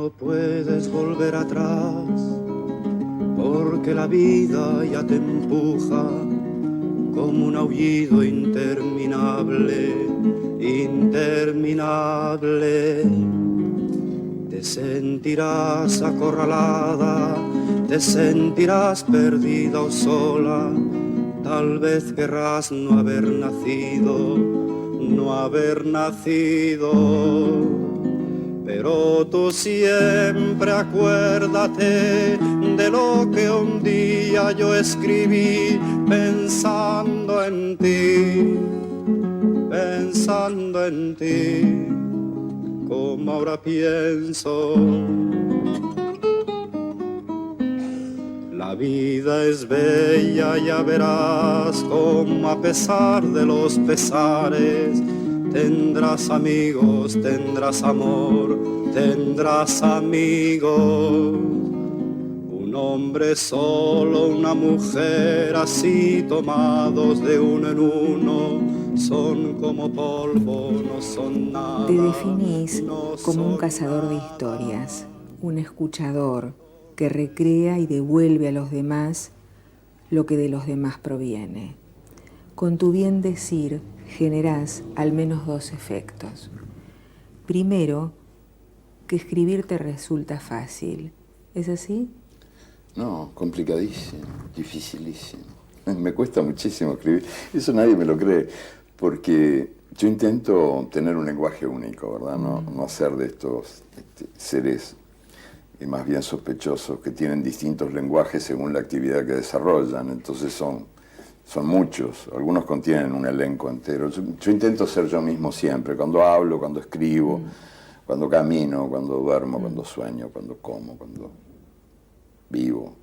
no puedes volver atrás, porque la vida ya te empuja como un aullido interminable, interminable. Te sentirás acorralada, te sentirás perdida o sola, tal vez querrás no haber nacido, no haber nacido. Pero tú siempre acuérdate de lo que un día yo escribí pensando en ti, pensando en ti, como ahora pienso. La vida es bella, ya verás como a pesar de los pesares tendrás amigos, tendrás amor, tendrás amigos. Un hombre solo, una mujer así tomados de uno en uno, son como polvo, no son nada. Te definís no como un son cazador de nada. historias, un escuchador que recrea y devuelve a los demás lo que de los demás proviene. Con tu bien decir generás al menos dos efectos. Primero, que escribir te resulta fácil. ¿Es así? No, complicadísimo, dificilísimo. Me cuesta muchísimo escribir. Eso nadie me lo cree, porque yo intento tener un lenguaje único, ¿verdad? No ser de estos seres más bien sospechosos que tienen distintos lenguajes según la actividad que desarrollan. Entonces son muchos, algunos contienen un elenco entero. Yo intento ser yo mismo siempre, cuando hablo, cuando escribo, cuando camino, cuando duermo, cuando sueño, cuando como, cuando vivo,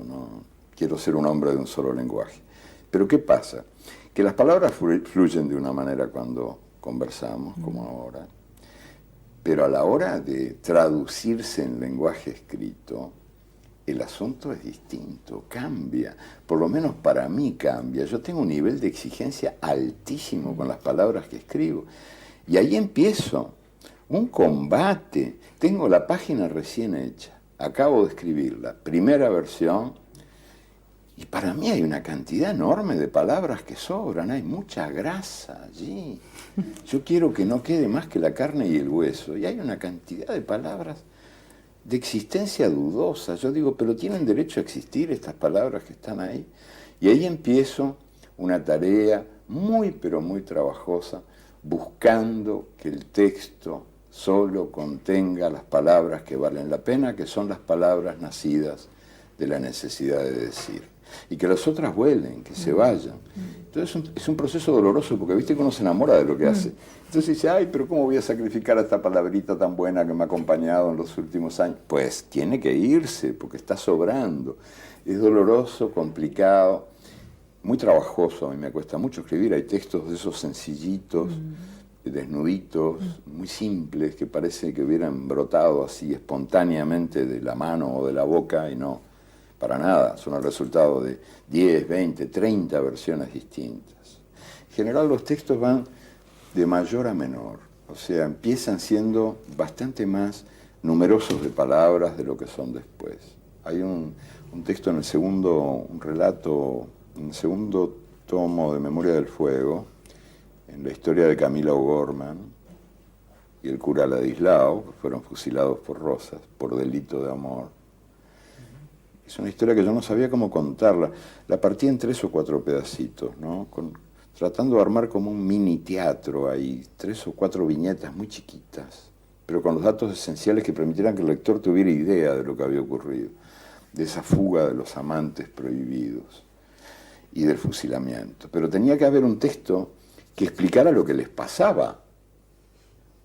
no quiero ser un hombre de un solo lenguaje. Pero ¿qué pasa? Que las palabras fluyen de una manera cuando conversamos, como ahora, pero a la hora de traducirse en lenguaje escrito, el asunto es distinto, cambia, por lo menos para mí cambia. Yo tengo un nivel de exigencia altísimo con las palabras que escribo. Y ahí empiezo, un combate. Tengo la página recién hecha, acabo de escribirla, primera versión, y para mí hay una cantidad enorme de palabras que sobran, hay mucha grasa allí. Yo quiero que no quede más que la carne y el hueso, y hay una cantidad de palabras de existencia dudosa. Yo digo, pero tienen derecho a existir estas palabras que están ahí. Y ahí empiezo una tarea muy, pero muy trabajosa, buscando que el texto solo contenga las palabras que valen la pena, que son las palabras nacidas de la necesidad de decir. Y que las otras vuelen, que se vayan. Entonces es un proceso doloroso, porque viste que uno se enamora de lo que hace. Entonces dice, ay, pero ¿cómo voy a sacrificar a esta palabrita tan buena que me ha acompañado en los últimos años? Pues tiene que irse, porque está sobrando. Es doloroso, complicado, muy trabajoso. A mí me cuesta mucho escribir. Hay textos de esos sencillitos, desnuditos, muy simples, que parece que hubieran brotado así espontáneamente de la mano o de la boca, y no. Para nada, son el resultado de 10, 20, 30 versiones distintas. En general los textos van de mayor a menor, o sea, empiezan siendo bastante más numerosos de palabras de lo que son después. Hay un texto en el segundo, un relato, en el segundo tomo de Memoria del Fuego, en la historia de Camila O'Gorman y el cura Ladislao, que fueron fusilados por Rosas por delito de amor. Es una historia que yo no sabía cómo contarla. La partí en 3 o 4 pedacitos, ¿no? Tratando de armar como un mini teatro ahí, 3 o 4 viñetas muy chiquitas, pero con los datos esenciales que permitieran que el lector tuviera idea de lo que había ocurrido, de esa fuga de los amantes prohibidos y del fusilamiento. Pero tenía que haber un texto que explicara lo que les pasaba.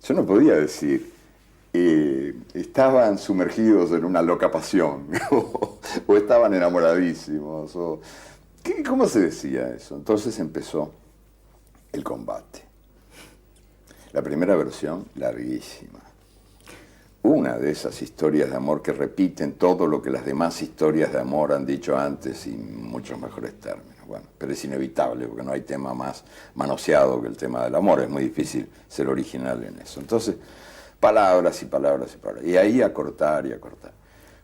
Yo no podía decir, estaban sumergidos en una loca pasión, o estaban enamoradísimos, ¿cómo se decía eso? Entonces empezó el combate. La primera versión, larguísima. Una de esas historias de amor que repiten todo lo que las demás historias de amor han dicho antes y en muchos mejores términos. Bueno, pero es inevitable, porque no hay tema más manoseado que el tema del amor. Es muy difícil ser original en eso. Entonces, palabras y palabras y palabras. Y ahí acortar y acortar.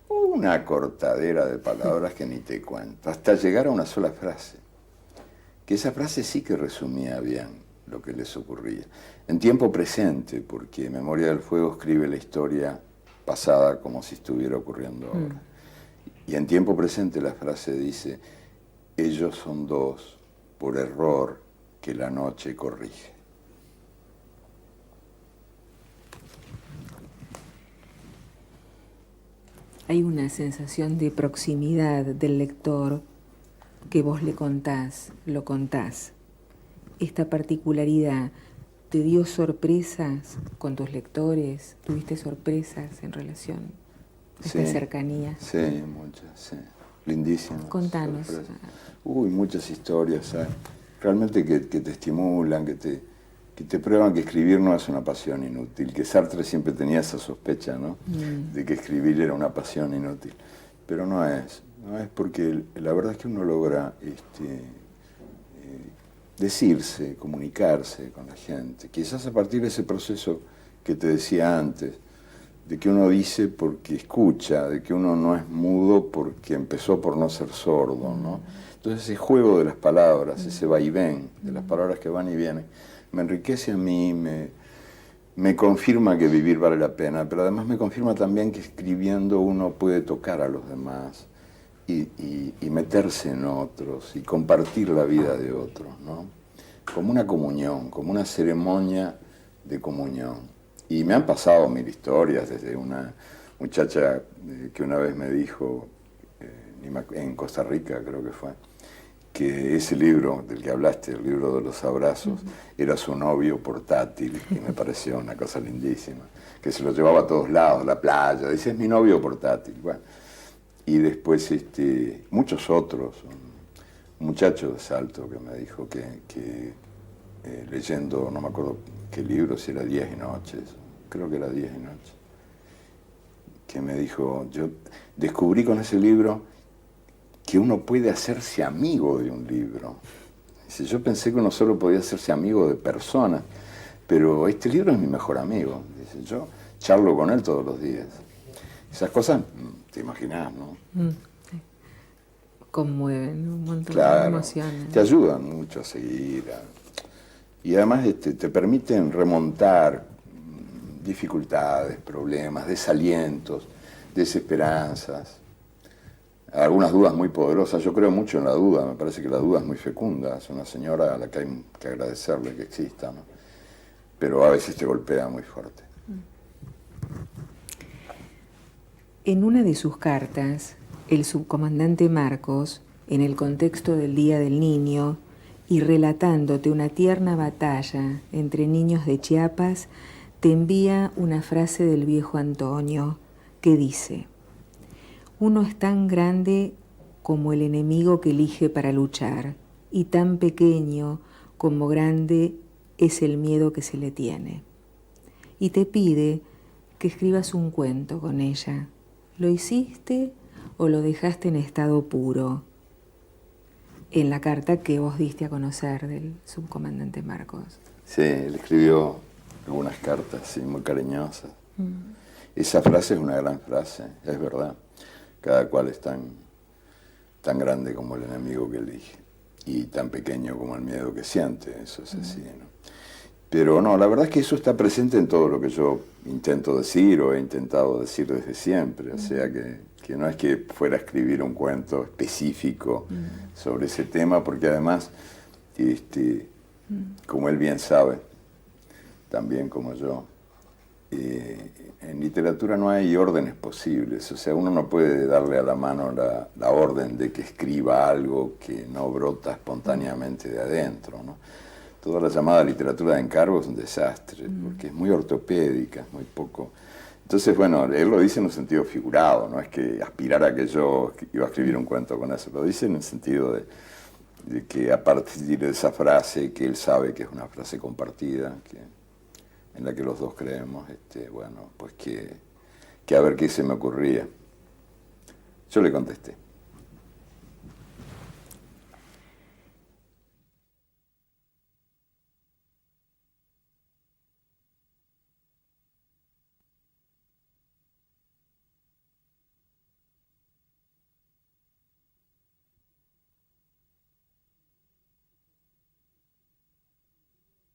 Una cortadera de palabras que ni te cuento, hasta llegar a una sola frase. Que esa frase sí que resumía bien lo que les ocurría. En tiempo presente, porque Memoria del Fuego escribe la historia pasada como si estuviera ocurriendo ahora. Y en tiempo presente la frase dice, ellos son dos por error que la noche corrige. Hay una sensación de proximidad del lector que vos le contás, lo contás. Esta particularidad te dio sorpresas con tus lectores, tuviste sorpresas en relación a esta cercanía. Sí, muchas, sí. Lindísimas. Contanos. Sorpresas. Uy, muchas historias, ¿sabes? Realmente que te estimulan, que te prueban que escribir no es una pasión inútil, que Sartre siempre tenía esa sospecha, ¿no? De que escribir era una pasión inútil. Pero no es porque la verdad es que uno logra decirse, comunicarse con la gente. Quizás a partir de ese proceso que te decía antes, de que uno dice porque escucha, de que uno no es mudo porque empezó por no ser sordo, ¿no? Entonces ese juego de las palabras, ese vaivén de las palabras que van y vienen, me enriquece a mí, me confirma que vivir vale la pena, pero además me confirma también que escribiendo uno puede tocar a los demás y meterse en otros y compartir la vida de otros, ¿no? Como una comunión, como una ceremonia de comunión. Y me han pasado mil historias, desde una muchacha que una vez me dijo, en Costa Rica creo que fue, que ese libro del que hablaste, el libro de los abrazos, era su novio portátil, y me pareció una cosa lindísima, que se lo llevaba a todos lados, a la playa, dice, es mi novio portátil. Bueno, y después muchos otros, un muchacho de Salto que me dijo que leyendo, no me acuerdo qué libro, si era Días y Noches, creo que era Días y Noches, que me dijo, yo descubrí con ese libro que uno puede hacerse amigo de un libro. Dice, yo pensé que uno solo podía hacerse amigo de personas, pero este libro es mi mejor amigo. Dice, yo charlo con él todos los días. Esas cosas, te imaginás, ¿no? Sí. Conmueven un montón Claro, de emociones. te ayudan mucho a seguir. Y además te permiten remontar dificultades, problemas, desalientos, desesperanzas. Algunas dudas muy poderosas. Yo creo mucho en la duda, me parece que la duda es muy fecunda. Es una señora a la que hay que agradecerle que exista, ¿no? Pero a veces te golpea muy fuerte. En una de sus cartas, el subcomandante Marcos, en el contexto del Día del Niño y relatándote una tierna batalla entre niños de Chiapas, te envía una frase del viejo Antonio que dice: uno es tan grande como el enemigo que elige para luchar, y tan pequeño como grande es el miedo que se le tiene. Y te pide que escribas un cuento con ella. ¿Lo hiciste o lo dejaste en estado puro? En la carta que vos diste a conocer del subcomandante Marcos. Sí, él escribió algunas cartas, sí, muy cariñosas. Esa frase es una gran frase, es verdad. Cada cual es tan grande como el enemigo que elige y tan pequeño como el miedo que siente, eso es así, ¿no? Pero no, la verdad es que eso está presente en todo lo que yo intento decir o he intentado decir desde siempre, o sea que no es que fuera a escribir un cuento específico sobre ese tema, porque además, como él bien sabe, también como yo, en literatura no hay órdenes posibles, o sea, uno no puede darle a la mano la orden de que escriba algo que no brota espontáneamente de adentro, ¿no? Toda la llamada literatura de encargo es un desastre, porque es muy ortopédica, es muy poco. Entonces, bueno, él lo dice en un sentido figurado, no es que aspirara a que yo iba a escribir un cuento con eso, lo dice en el sentido de que a partir de esa frase, que él sabe que es una frase compartida, en la que los dos creemos, bueno, pues que a ver qué se me ocurría. Yo le contesté.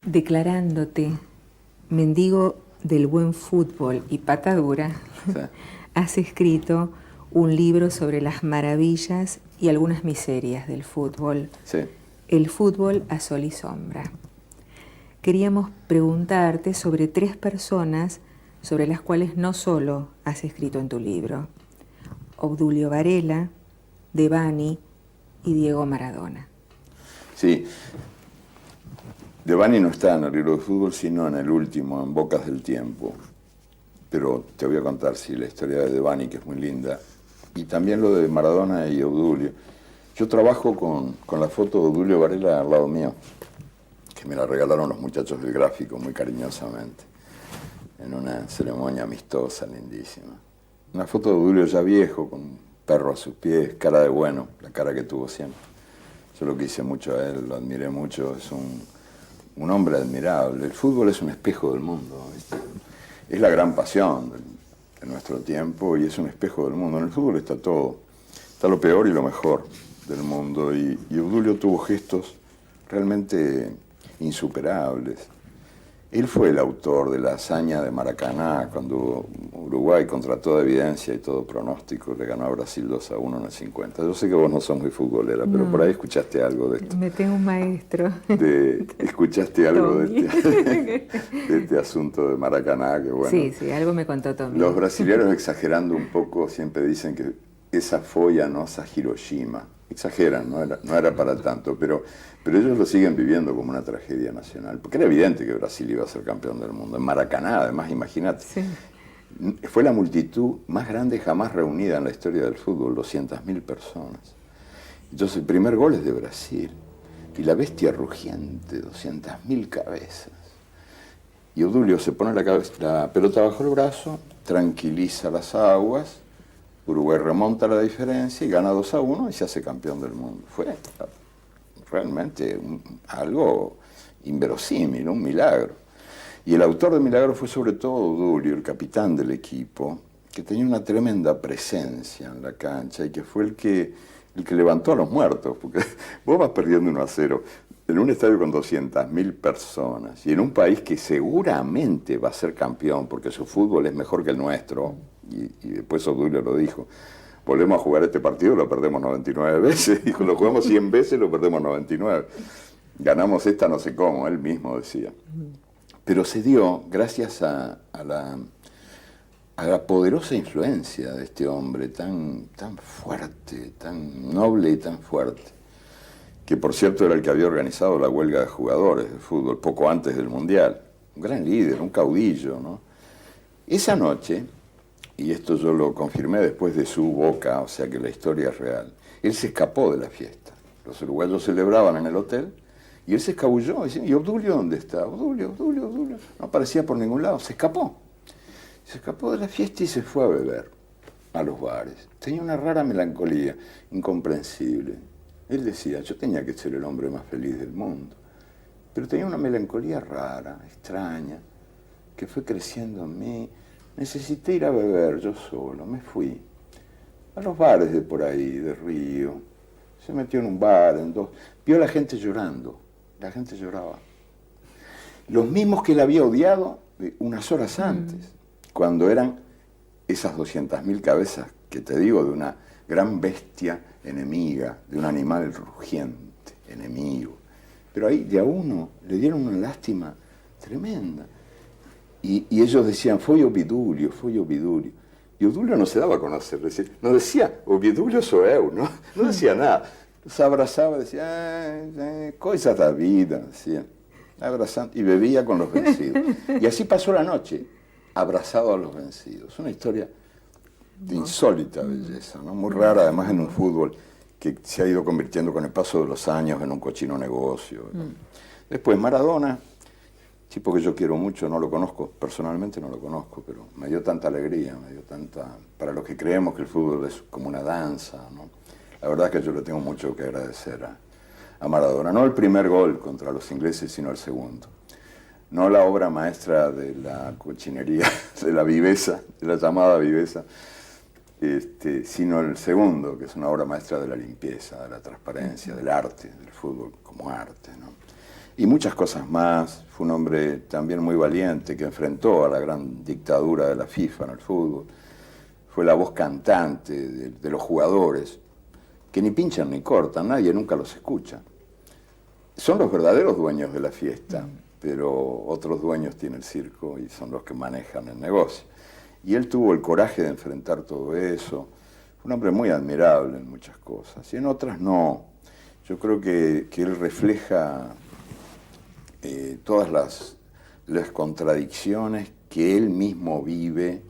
Declarándote mendigo del buen fútbol y patadura, Sí. has escrito un libro sobre las maravillas y algunas miserias del fútbol. Sí. El fútbol a sol y sombra. Queríamos preguntarte sobre 3 personas sobre las cuales no solo has escrito en tu libro: Obdulio Varela, Devani y Diego Maradona. Sí. Devani no está en el libro de fútbol, sino en el último, en Bocas del Tiempo. Pero te voy a contar, sí, la historia de Devani, que es muy linda, y también lo de Maradona y Obdulio. Yo trabajo con la foto de Obdulio Varela al lado mío, que me la regalaron los muchachos del gráfico muy cariñosamente, en una ceremonia amistosa, lindísima. Una foto de Obdulio ya viejo, con un perro a sus pies, cara de bueno, la cara que tuvo siempre. Yo lo quise mucho a él, lo admiré mucho, es un hombre admirable. El fútbol es un espejo del mundo, ¿viste? Es la gran pasión de nuestro tiempo y es un espejo del mundo. En el fútbol está todo, está lo peor y lo mejor del mundo. Y Obdulio tuvo gestos realmente insuperables. Él fue el autor de la hazaña de Maracaná, cuando Uruguay, contra toda evidencia y todo pronóstico, le ganó a Brasil 2-1 en el 50. Yo sé que vos no sos muy futbolera, pero por ahí escuchaste algo de esto. Me tengo un maestro. ¿Escuchaste algo de este asunto de Maracaná? Que bueno, Sí, algo me contó Tommy. los brasileños, exagerando un poco, siempre dicen que esa folla no es a Hiroshima. Exageran, no era para tanto, pero ellos lo siguen viviendo como una tragedia nacional, porque era evidente que Brasil iba a ser campeón del mundo. En Maracaná, además, imagínate. Sí. Fue la multitud más grande jamás reunida en la historia del fútbol, 200.000 personas. Entonces el primer gol es de Brasil, y la bestia rugiente, 200.000 cabezas. Y Obdulio se pone la pelota bajo el brazo, tranquiliza las aguas, Uruguay remonta la diferencia y gana 2-1 y se hace campeón del mundo. Fue realmente algo inverosímil, un milagro. Y el autor del milagro fue sobre todo Obdulio, el capitán del equipo, que tenía una tremenda presencia en la cancha y que fue el que levantó a los muertos, porque vos vas perdiendo 1-0 en un estadio con 200.000 personas y en un país que seguramente va a ser campeón porque su fútbol es mejor que el nuestro, y después Obdulio lo dijo: volvemos a jugar este partido, lo perdemos 99 veces, dijo, lo jugamos 100 veces, lo perdemos 99. Ganamos esta no sé cómo, él mismo decía. Pero se dio gracias a la poderosa influencia de este hombre tan fuerte, tan noble y tan fuerte, que por cierto era el que había organizado la huelga de jugadores de fútbol poco antes del Mundial. Un gran líder, un caudillo, ¿no? Esa noche, y esto yo lo confirmé después de su boca, o sea que la historia es real, él se escapó de la fiesta. Los uruguayos celebraban en el hotel y él se escabulló. ¿Y Obdulio dónde está? Obdulio. No aparecía por ningún lado, se escapó. Se escapó de la fiesta y se fue a beber a los bares. Tenía una rara melancolía, incomprensible. Él decía, yo tenía que ser el hombre más feliz del mundo, pero tenía una melancolía rara, extraña, que fue creciendo en mí. Necesité ir a beber yo solo, me fui a los bares de por ahí, de Río. Se metió en un bar, en dos. Vio a la gente llorando, la gente lloraba. Los mismos que él había odiado unas horas antes, cuando eran esas 200.000 cabezas que te digo, de una gran bestia enemiga, de un animal rugiente, enemigo. Pero ahí de a uno le dieron una lástima tremenda. Y ellos decían, fue Obdulio. Y Obdulio no se daba a conocer, no decía, Obdulio soy eu, no decía nada. Se abrazaba, decía, cosas de la vida, decía, abrazando, y bebía con los vencidos. Y así pasó la noche, abrazado a los vencidos. Una historia de insólita belleza, ¿no? Muy rara, además en un fútbol que se ha ido convirtiendo con el paso de los años en un cochino negocio. Después Maradona, tipo que yo quiero mucho, no lo conozco, personalmente no lo conozco, pero me dio tanta alegría, para los que creemos que el fútbol es como una danza, ¿no? La verdad es que yo le tengo mucho que agradecer a Maradona. No el primer gol contra los ingleses, sino el segundo. No la obra maestra de la cochinería, de la viveza, de la llamada viveza, sino el segundo, que es una obra maestra de la limpieza, de la transparencia, del arte, del fútbol como arte, ¿no? y muchas cosas más. Fue un hombre también muy valiente que enfrentó a la gran dictadura de la FIFA en el fútbol. Fue la voz cantante de los jugadores, que ni pinchan ni cortan, nadie nunca los escucha. Son los verdaderos dueños de la fiesta, pero otros dueños tiene el circo y son los que manejan el negocio. Y él tuvo el coraje de enfrentar todo eso. Fue un hombre muy admirable en muchas cosas, y en otras no. Yo creo que él refleja todas las contradicciones que él mismo vive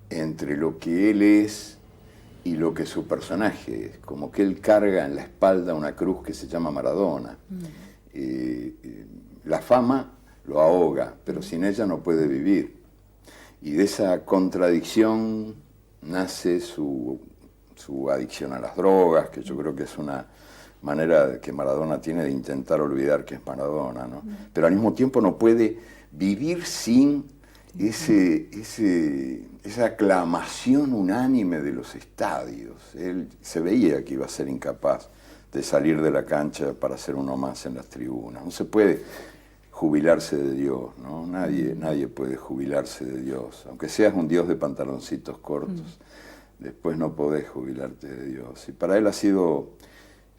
entre lo que él es y lo que su personaje es. Como que él carga en la espalda una cruz que se llama Maradona. La fama lo ahoga, pero sin ella no puede vivir. Y de esa contradicción nace su adicción a las drogas, que yo creo que es una manera que Maradona tiene de intentar olvidar que es Maradona, ¿no? Pero al mismo tiempo no puede vivir sin esa aclamación unánime de los estadios. Él se veía que iba a ser incapaz de salir de la cancha para ser uno más en las tribunas. No se puede jubilarse de Dios, ¿no? Nadie puede jubilarse de Dios, aunque seas un Dios de pantaloncitos cortos. Después no podés jubilarte de Dios. Y para él ha sido...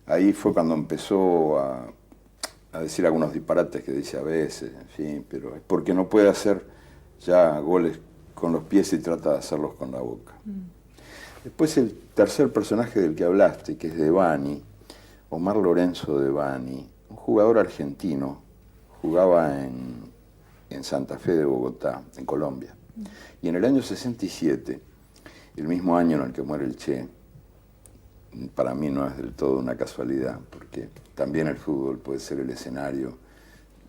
Ahí fue cuando empezó a decir algunos disparates que dice a veces, en fin, pero es porque no puede hacer ya goles con los pies y trata de hacerlos con la boca. Después el tercer personaje del que hablaste, que es Devani, Omar Lorenzo Devani, un jugador argentino, jugaba en Santa Fe de Bogotá, en Colombia. Y en el año 67, el mismo año en el que muere el Che, para mí no es del todo una casualidad, porque también el fútbol puede ser el escenario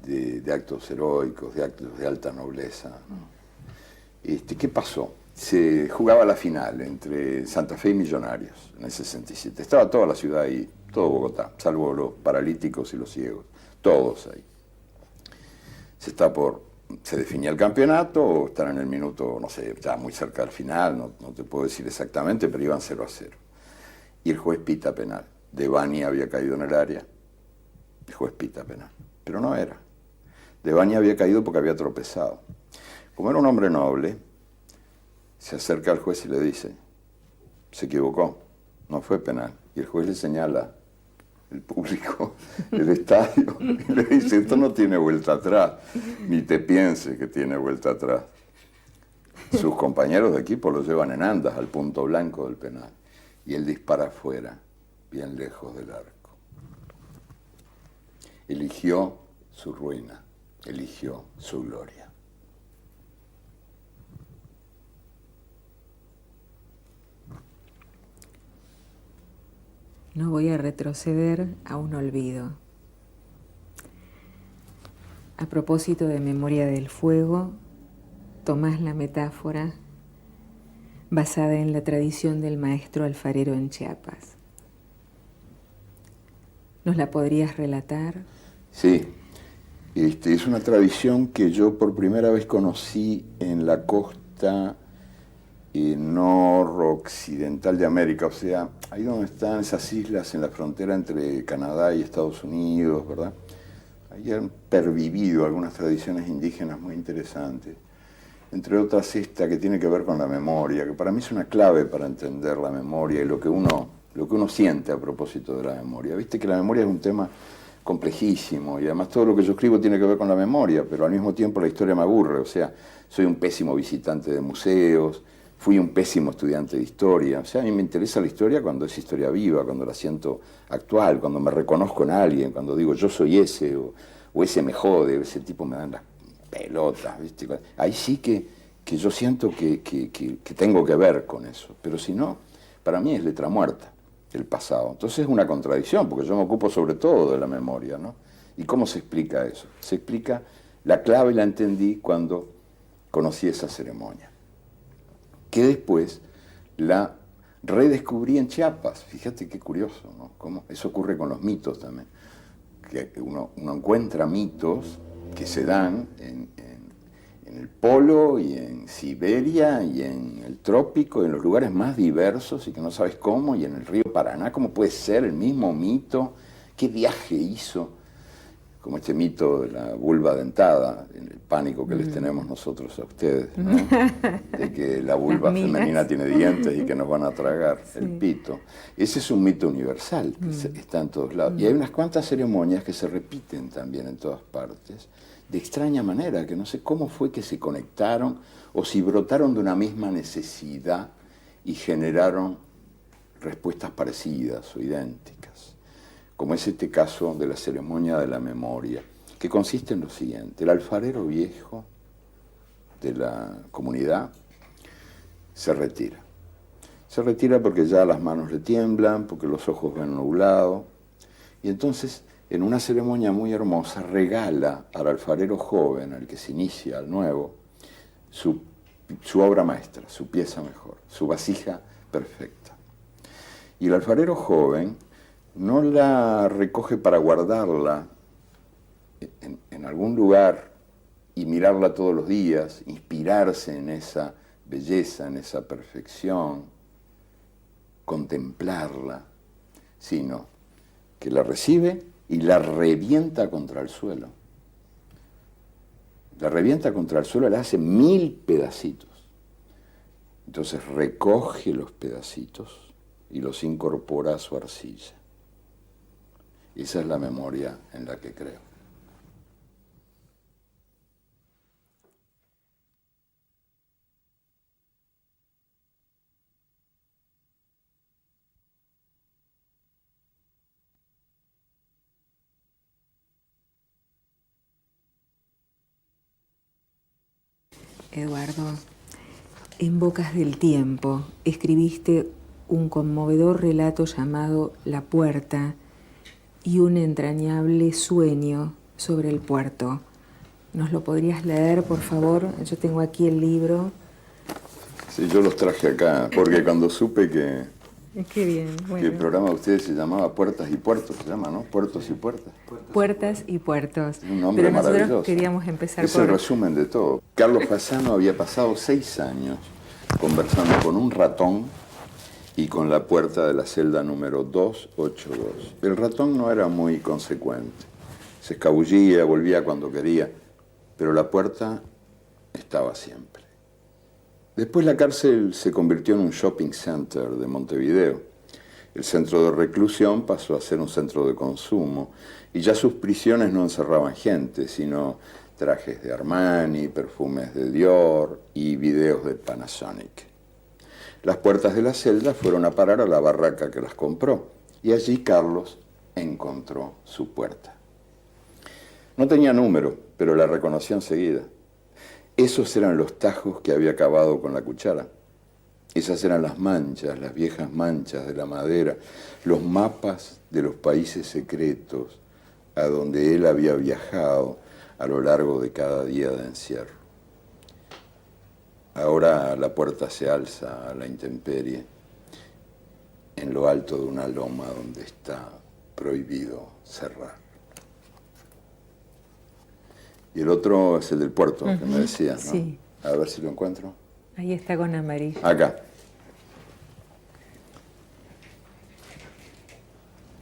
de actos heroicos, de actos de alta nobleza, ¿no? ¿Qué pasó? Se jugaba la final entre Santa Fe y Millonarios en el 67. Estaba toda la ciudad ahí, todo Bogotá, salvo los paralíticos y los ciegos, todos ahí. Se definía el campeonato, o están en el minuto, no sé, ya muy cerca del final, no te puedo decir exactamente, pero iban 0-0. Y el juez pita penal. Devani había caído en el área, el juez pita penal. Pero no era. Devani había caído porque había tropezado. Como era un hombre noble, se acerca al juez y le dice, se equivocó, no fue penal. Y el juez le señala, el público, el estadio, y le dice, esto no tiene vuelta atrás, ni te piense que tiene vuelta atrás. Sus compañeros de equipo lo llevan en andas al punto blanco del penal. Y él dispara afuera, bien lejos del arco. Eligió su ruina, eligió su gloria. No voy a retroceder a un olvido. A propósito de Memoria del Fuego, tomás la metáfora basada en la tradición del maestro alfarero en Chiapas. ¿Nos la podrías relatar? Sí, es una tradición que yo por primera vez conocí en la costa noroccidental de América, o sea, ahí donde están esas islas en la frontera entre Canadá y Estados Unidos, ¿verdad? Ahí han pervivido algunas tradiciones indígenas muy interesantes. Entre otras esta que tiene que ver con la memoria, que para mí es una clave para entender la memoria y lo que uno siente a propósito de la memoria. Viste que la memoria es un tema complejísimo y además todo lo que yo escribo tiene que ver con la memoria, pero al mismo tiempo la historia me aburre, o sea, soy un pésimo visitante de museos, fui un pésimo estudiante de historia, o sea, a mí me interesa la historia cuando es historia viva, cuando la siento actual, cuando me reconozco en alguien, cuando digo yo soy ese, o ese me jode, o ese tipo me dan las pelotas, ¿viste? Ahí sí que yo siento que tengo que ver con eso, pero si no, para mí es letra muerta el pasado. Entonces es una contradicción, porque yo me ocupo sobre todo de la memoria, ¿no? ¿Y cómo se explica eso? Se explica, la clave la entendí cuando conocí esa ceremonia, que después la redescubrí en Chiapas. Fíjate qué curioso, ¿no? Cómo eso ocurre con los mitos también, que uno encuentra mitos que se dan en el polo y en Siberia y en el trópico, en los lugares más diversos y que no sabes cómo, y en el río Paraná, ¿cómo puede ser el mismo mito? ¿Qué viaje hizo? como este mito de la vulva dentada, el pánico que les tenemos nosotros a ustedes, ¿no? De que la vulva femenina tiene dientes y que nos van a tragar el pito. Ese es un mito universal, que está en todos lados. Y hay unas cuantas ceremonias que se repiten también en todas partes, de extraña manera, que no sé cómo fue que se conectaron o si brotaron de una misma necesidad y generaron respuestas parecidas o idénticas, como es este caso de la ceremonia de la memoria, que consiste en lo siguiente: el alfarero viejo de la comunidad se retira. Se retira porque ya las manos le tiemblan, porque los ojos ven nublado, y entonces, en una ceremonia muy hermosa, regala al alfarero joven, al que se inicia, al nuevo, su obra maestra, su pieza mejor, su vasija perfecta. Y el alfarero joven no la recoge para guardarla en algún lugar y mirarla todos los días, inspirarse en esa belleza, en esa perfección, contemplarla, sino que la recibe y la revienta contra el suelo. La revienta contra el suelo, la hace 1000 pedacitos. Entonces recoge los pedacitos y los incorpora a su arcilla. Esa es la memoria en la que creo. Eduardo, en Bocas del Tiempo escribiste un conmovedor relato llamado La Puerta y un entrañable sueño sobre el puerto. ¿Nos lo podrías leer, por favor? Yo tengo aquí el libro. Sí, yo los traje acá, porque cuando supe que Qué bien, que bueno. el programa de ustedes se llamaba Puertas y Puertos, se llama, ¿no? Puertos y Puertas. Puertas y puertos. Es un nombre Pero nosotros maravilloso. queríamos empezar Es por... el resumen de todo. Carlos Fasano había pasado 6 años conversando con un ratón y con la puerta de la celda número 282. El ratón no era muy consecuente. Se escabullía, volvía cuando quería, pero la puerta estaba siempre. Después la cárcel se convirtió en un shopping center de Montevideo. El centro de reclusión pasó a ser un centro de consumo y ya sus prisiones no encerraban gente, sino trajes de Armani, perfumes de Dior y videos de Panasonic. Las puertas de la celda fueron a parar a la barraca que las compró y allí Carlos encontró su puerta. No tenía número, pero la reconoció enseguida. Esos eran los tajos que había cavado con la cuchara. Esas eran las manchas, las viejas manchas de la madera, los mapas de los países secretos a donde él había viajado a lo largo de cada día de encierro. Ahora la puerta se alza a la intemperie, en lo alto de una loma donde está prohibido cerrar. Y el otro es el del puerto, que me decías, ¿no? Sí. A ver si lo encuentro. Ahí está con amarillo. Acá.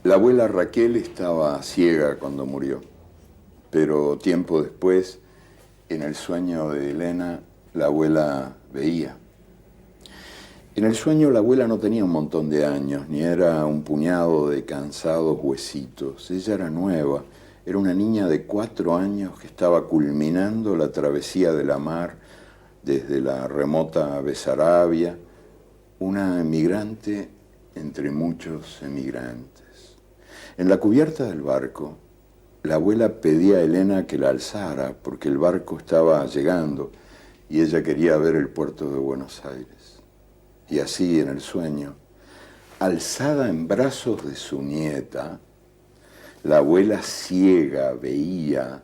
La abuela Raquel estaba ciega cuando murió, pero tiempo después, en el sueño de Elena, la abuela veía. En el sueño la abuela no tenía un montón de años, ni era un puñado de cansados huesitos. Ella era nueva. Era una niña de 4 años que estaba culminando la travesía de la mar desde la remota Besarabia, una emigrante entre muchos emigrantes. En la cubierta del barco, la abuela pedía a Elena que la alzara porque el barco estaba llegando y ella quería ver el puerto de Buenos Aires. Y así, en el sueño, alzada en brazos de su nieta, la abuela ciega veía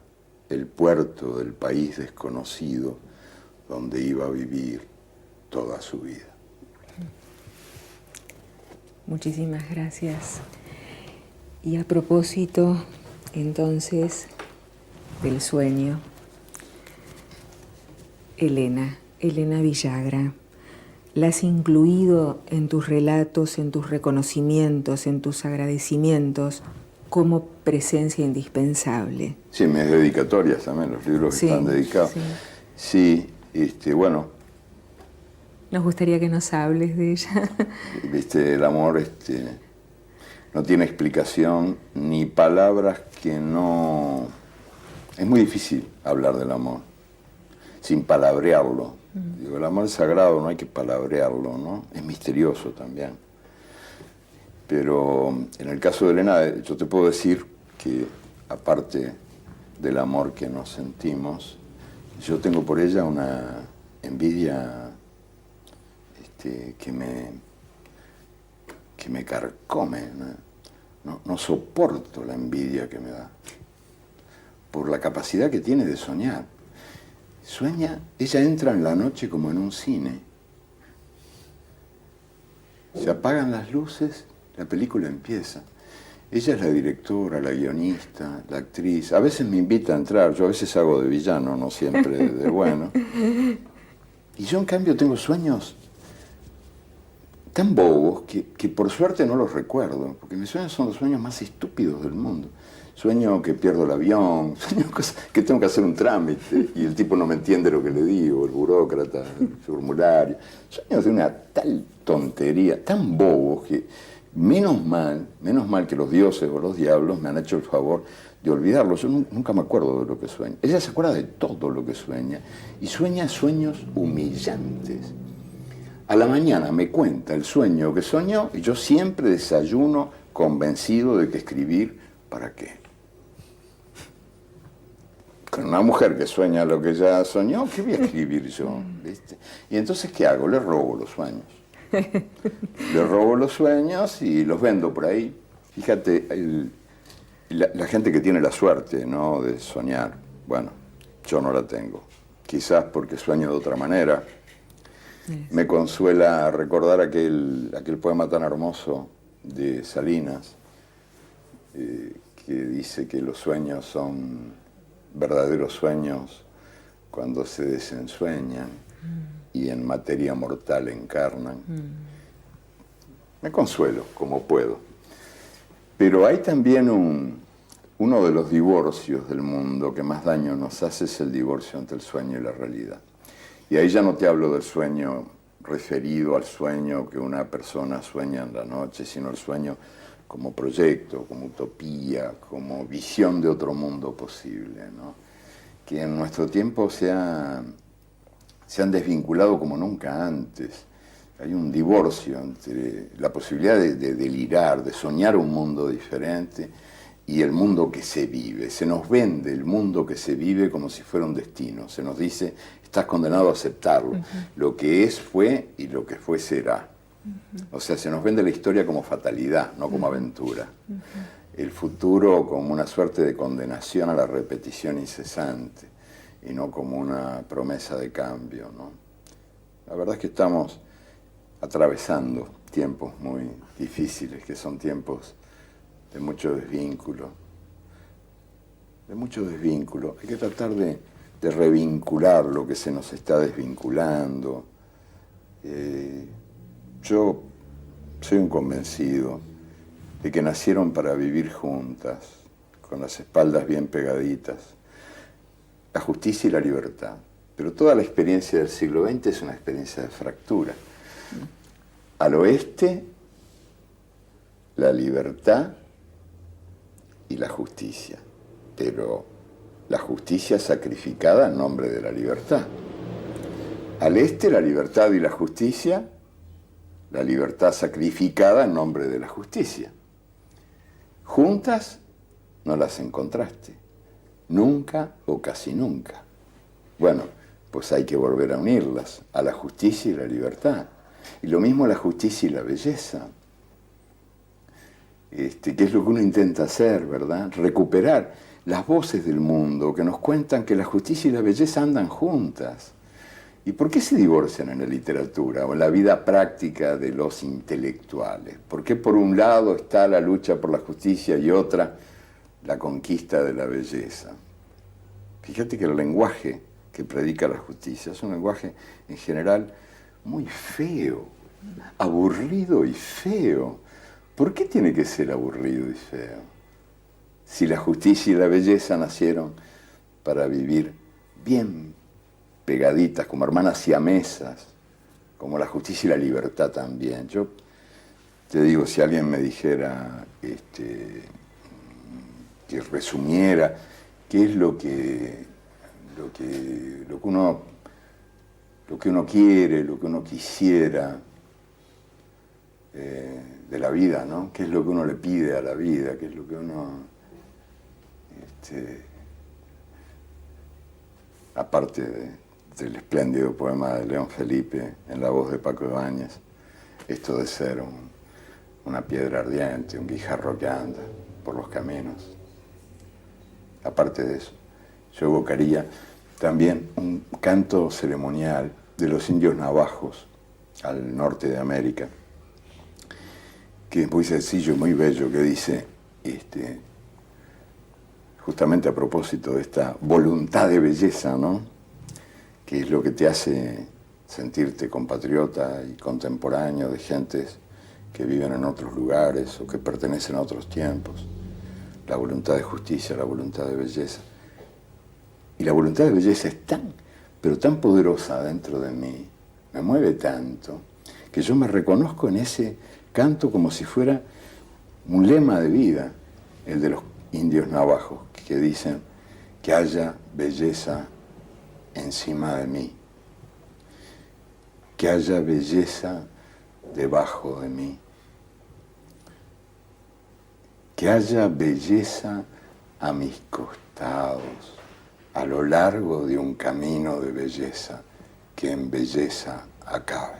el puerto del país desconocido donde iba a vivir toda su vida. Muchísimas gracias. Y a propósito, entonces, del sueño, Elena Villagra, la has incluido en tus relatos, en tus reconocimientos, en tus agradecimientos como presencia indispensable. Sí, mis dedicatorias también, los libros que Sí, están dedicados. sí. Sí, bueno, Nos gustaría que nos hables de ella. el amor no tiene explicación ni palabras que no... Es muy difícil hablar del amor sin palabrearlo. Digo, el amor es sagrado, no hay que palabrearlo, ¿no? Es misterioso también. Pero en el caso de Elena, yo te puedo decir que, aparte del amor que nos sentimos, yo tengo por ella una envidia que me carcome. No soporto la envidia que me da, por la capacidad que tiene de soñar. Sueña, ella entra en la noche como en un cine. Se apagan las luces, la película empieza. Ella es la directora, la guionista, la actriz. A veces me invita a entrar, yo a veces hago de villano, no siempre de bueno. Y yo en cambio tengo sueños tan bobos que por suerte no los recuerdo, porque mis sueños son los sueños más estúpidos del mundo. Sueño que pierdo el avión, sueño que tengo que hacer un trámite y el tipo no me entiende lo que le digo, el burócrata, el formulario. Sueños de una tal tontería, tan bobos que menos mal que los dioses o los diablos me han hecho el favor de olvidarlo. Yo nunca me acuerdo de lo que sueño. Ella se acuerda de todo lo que sueña y sueña sueños humillantes. A la mañana me cuenta el sueño que soñó y yo siempre desayuno convencido de que escribir, ¿para qué? Con una mujer que sueña lo que ya soñó, ¿qué voy a escribir yo? ¿Viste? Y entonces, ¿qué hago? Le robo los sueños. Le robo los sueños y los vendo por ahí. Fíjate, la gente que tiene la suerte, ¿no?, de soñar, bueno, yo no la tengo. Quizás porque sueño de otra manera. Me consuela recordar aquel poema tan hermoso de Salinas, que dice que los sueños son verdaderos sueños cuando se desensueñan y en materia mortal encarnan. Me consuelo como puedo. Pero hay también uno de los divorcios del mundo que más daño nos hace, es el divorcio entre el sueño y la realidad. Y ahí ya no te hablo del sueño referido al sueño que una persona sueña en la noche, sino el sueño como proyecto, como utopía, como visión de otro mundo posible, ¿no? Que en nuestro tiempo se han desvinculado como nunca antes. Hay un divorcio entre la posibilidad de delirar, de soñar un mundo diferente y el mundo que se vive. Se nos vende el mundo que se vive como si fuera un destino. Se nos dice, estás condenado a aceptarlo. Lo que es fue y lo que fue será. O sea, se nos vende la historia como fatalidad, no como aventura. El futuro como una suerte de condenación a la repetición incesante y no como una promesa de cambio, ¿no? La verdad es que estamos atravesando tiempos muy difíciles, que son tiempos de mucho desvínculo. Hay que tratar de revincular lo que se nos está desvinculando. Yo soy un convencido de que nacieron para vivir juntas, con las espaldas bien pegaditas, la justicia y la libertad. Pero toda la experiencia del siglo XX es una experiencia de fractura. Al oeste, la libertad y la justicia, pero la justicia sacrificada en nombre de la libertad. Al este, la libertad y la justicia, la libertad sacrificada en nombre de la justicia. Juntas no las encontraste, nunca o casi nunca. Bueno, pues hay que volver a unirlas, a la justicia y la libertad. Y lo mismo la justicia y la belleza. Que es lo que uno intenta hacer, ¿verdad? Recuperar las voces del mundo que nos cuentan que la justicia y la belleza andan juntas. ¿Y por qué se divorcian en la literatura o en la vida práctica de los intelectuales? ¿Por qué por un lado está la lucha por la justicia y otra la conquista de la belleza? Fíjate que el lenguaje que predica la justicia es un lenguaje en general muy feo, aburrido y feo. ¿Por qué tiene que ser aburrido y feo? si la justicia y la belleza nacieron para vivir bien pegaditas, como hermanas siamesas, como la justicia y la libertad también. Yo te digo, si alguien me dijera, que resumiera qué es lo que uno quiere, lo que uno quisiera de la vida, ¿no? ¿Qué es lo que uno le pide a la vida? ¿Qué es lo que uno... aparte del espléndido poema de León Felipe, en la voz de Paco Ibáñez, esto de ser una piedra ardiente, un guijarro que anda por los caminos. Aparte de eso, yo evocaría también un canto ceremonial de los indios navajos al norte de América, que es muy sencillo, muy bello, que dice, justamente a propósito de esta voluntad de belleza, ¿no? Que es lo que te hace sentirte compatriota y contemporáneo de gentes que viven en otros lugares o que pertenecen a otros tiempos. La voluntad de justicia, la voluntad de belleza. Y la voluntad de belleza es tan, pero tan poderosa dentro de mí, me mueve tanto, que yo me reconozco en ese canto como si fuera un lema de vida, el de los indios navajos, que dicen que haya belleza encima de mí, que haya belleza debajo de mí, que haya belleza a mis costados, a lo largo de un camino de belleza que en belleza acabe.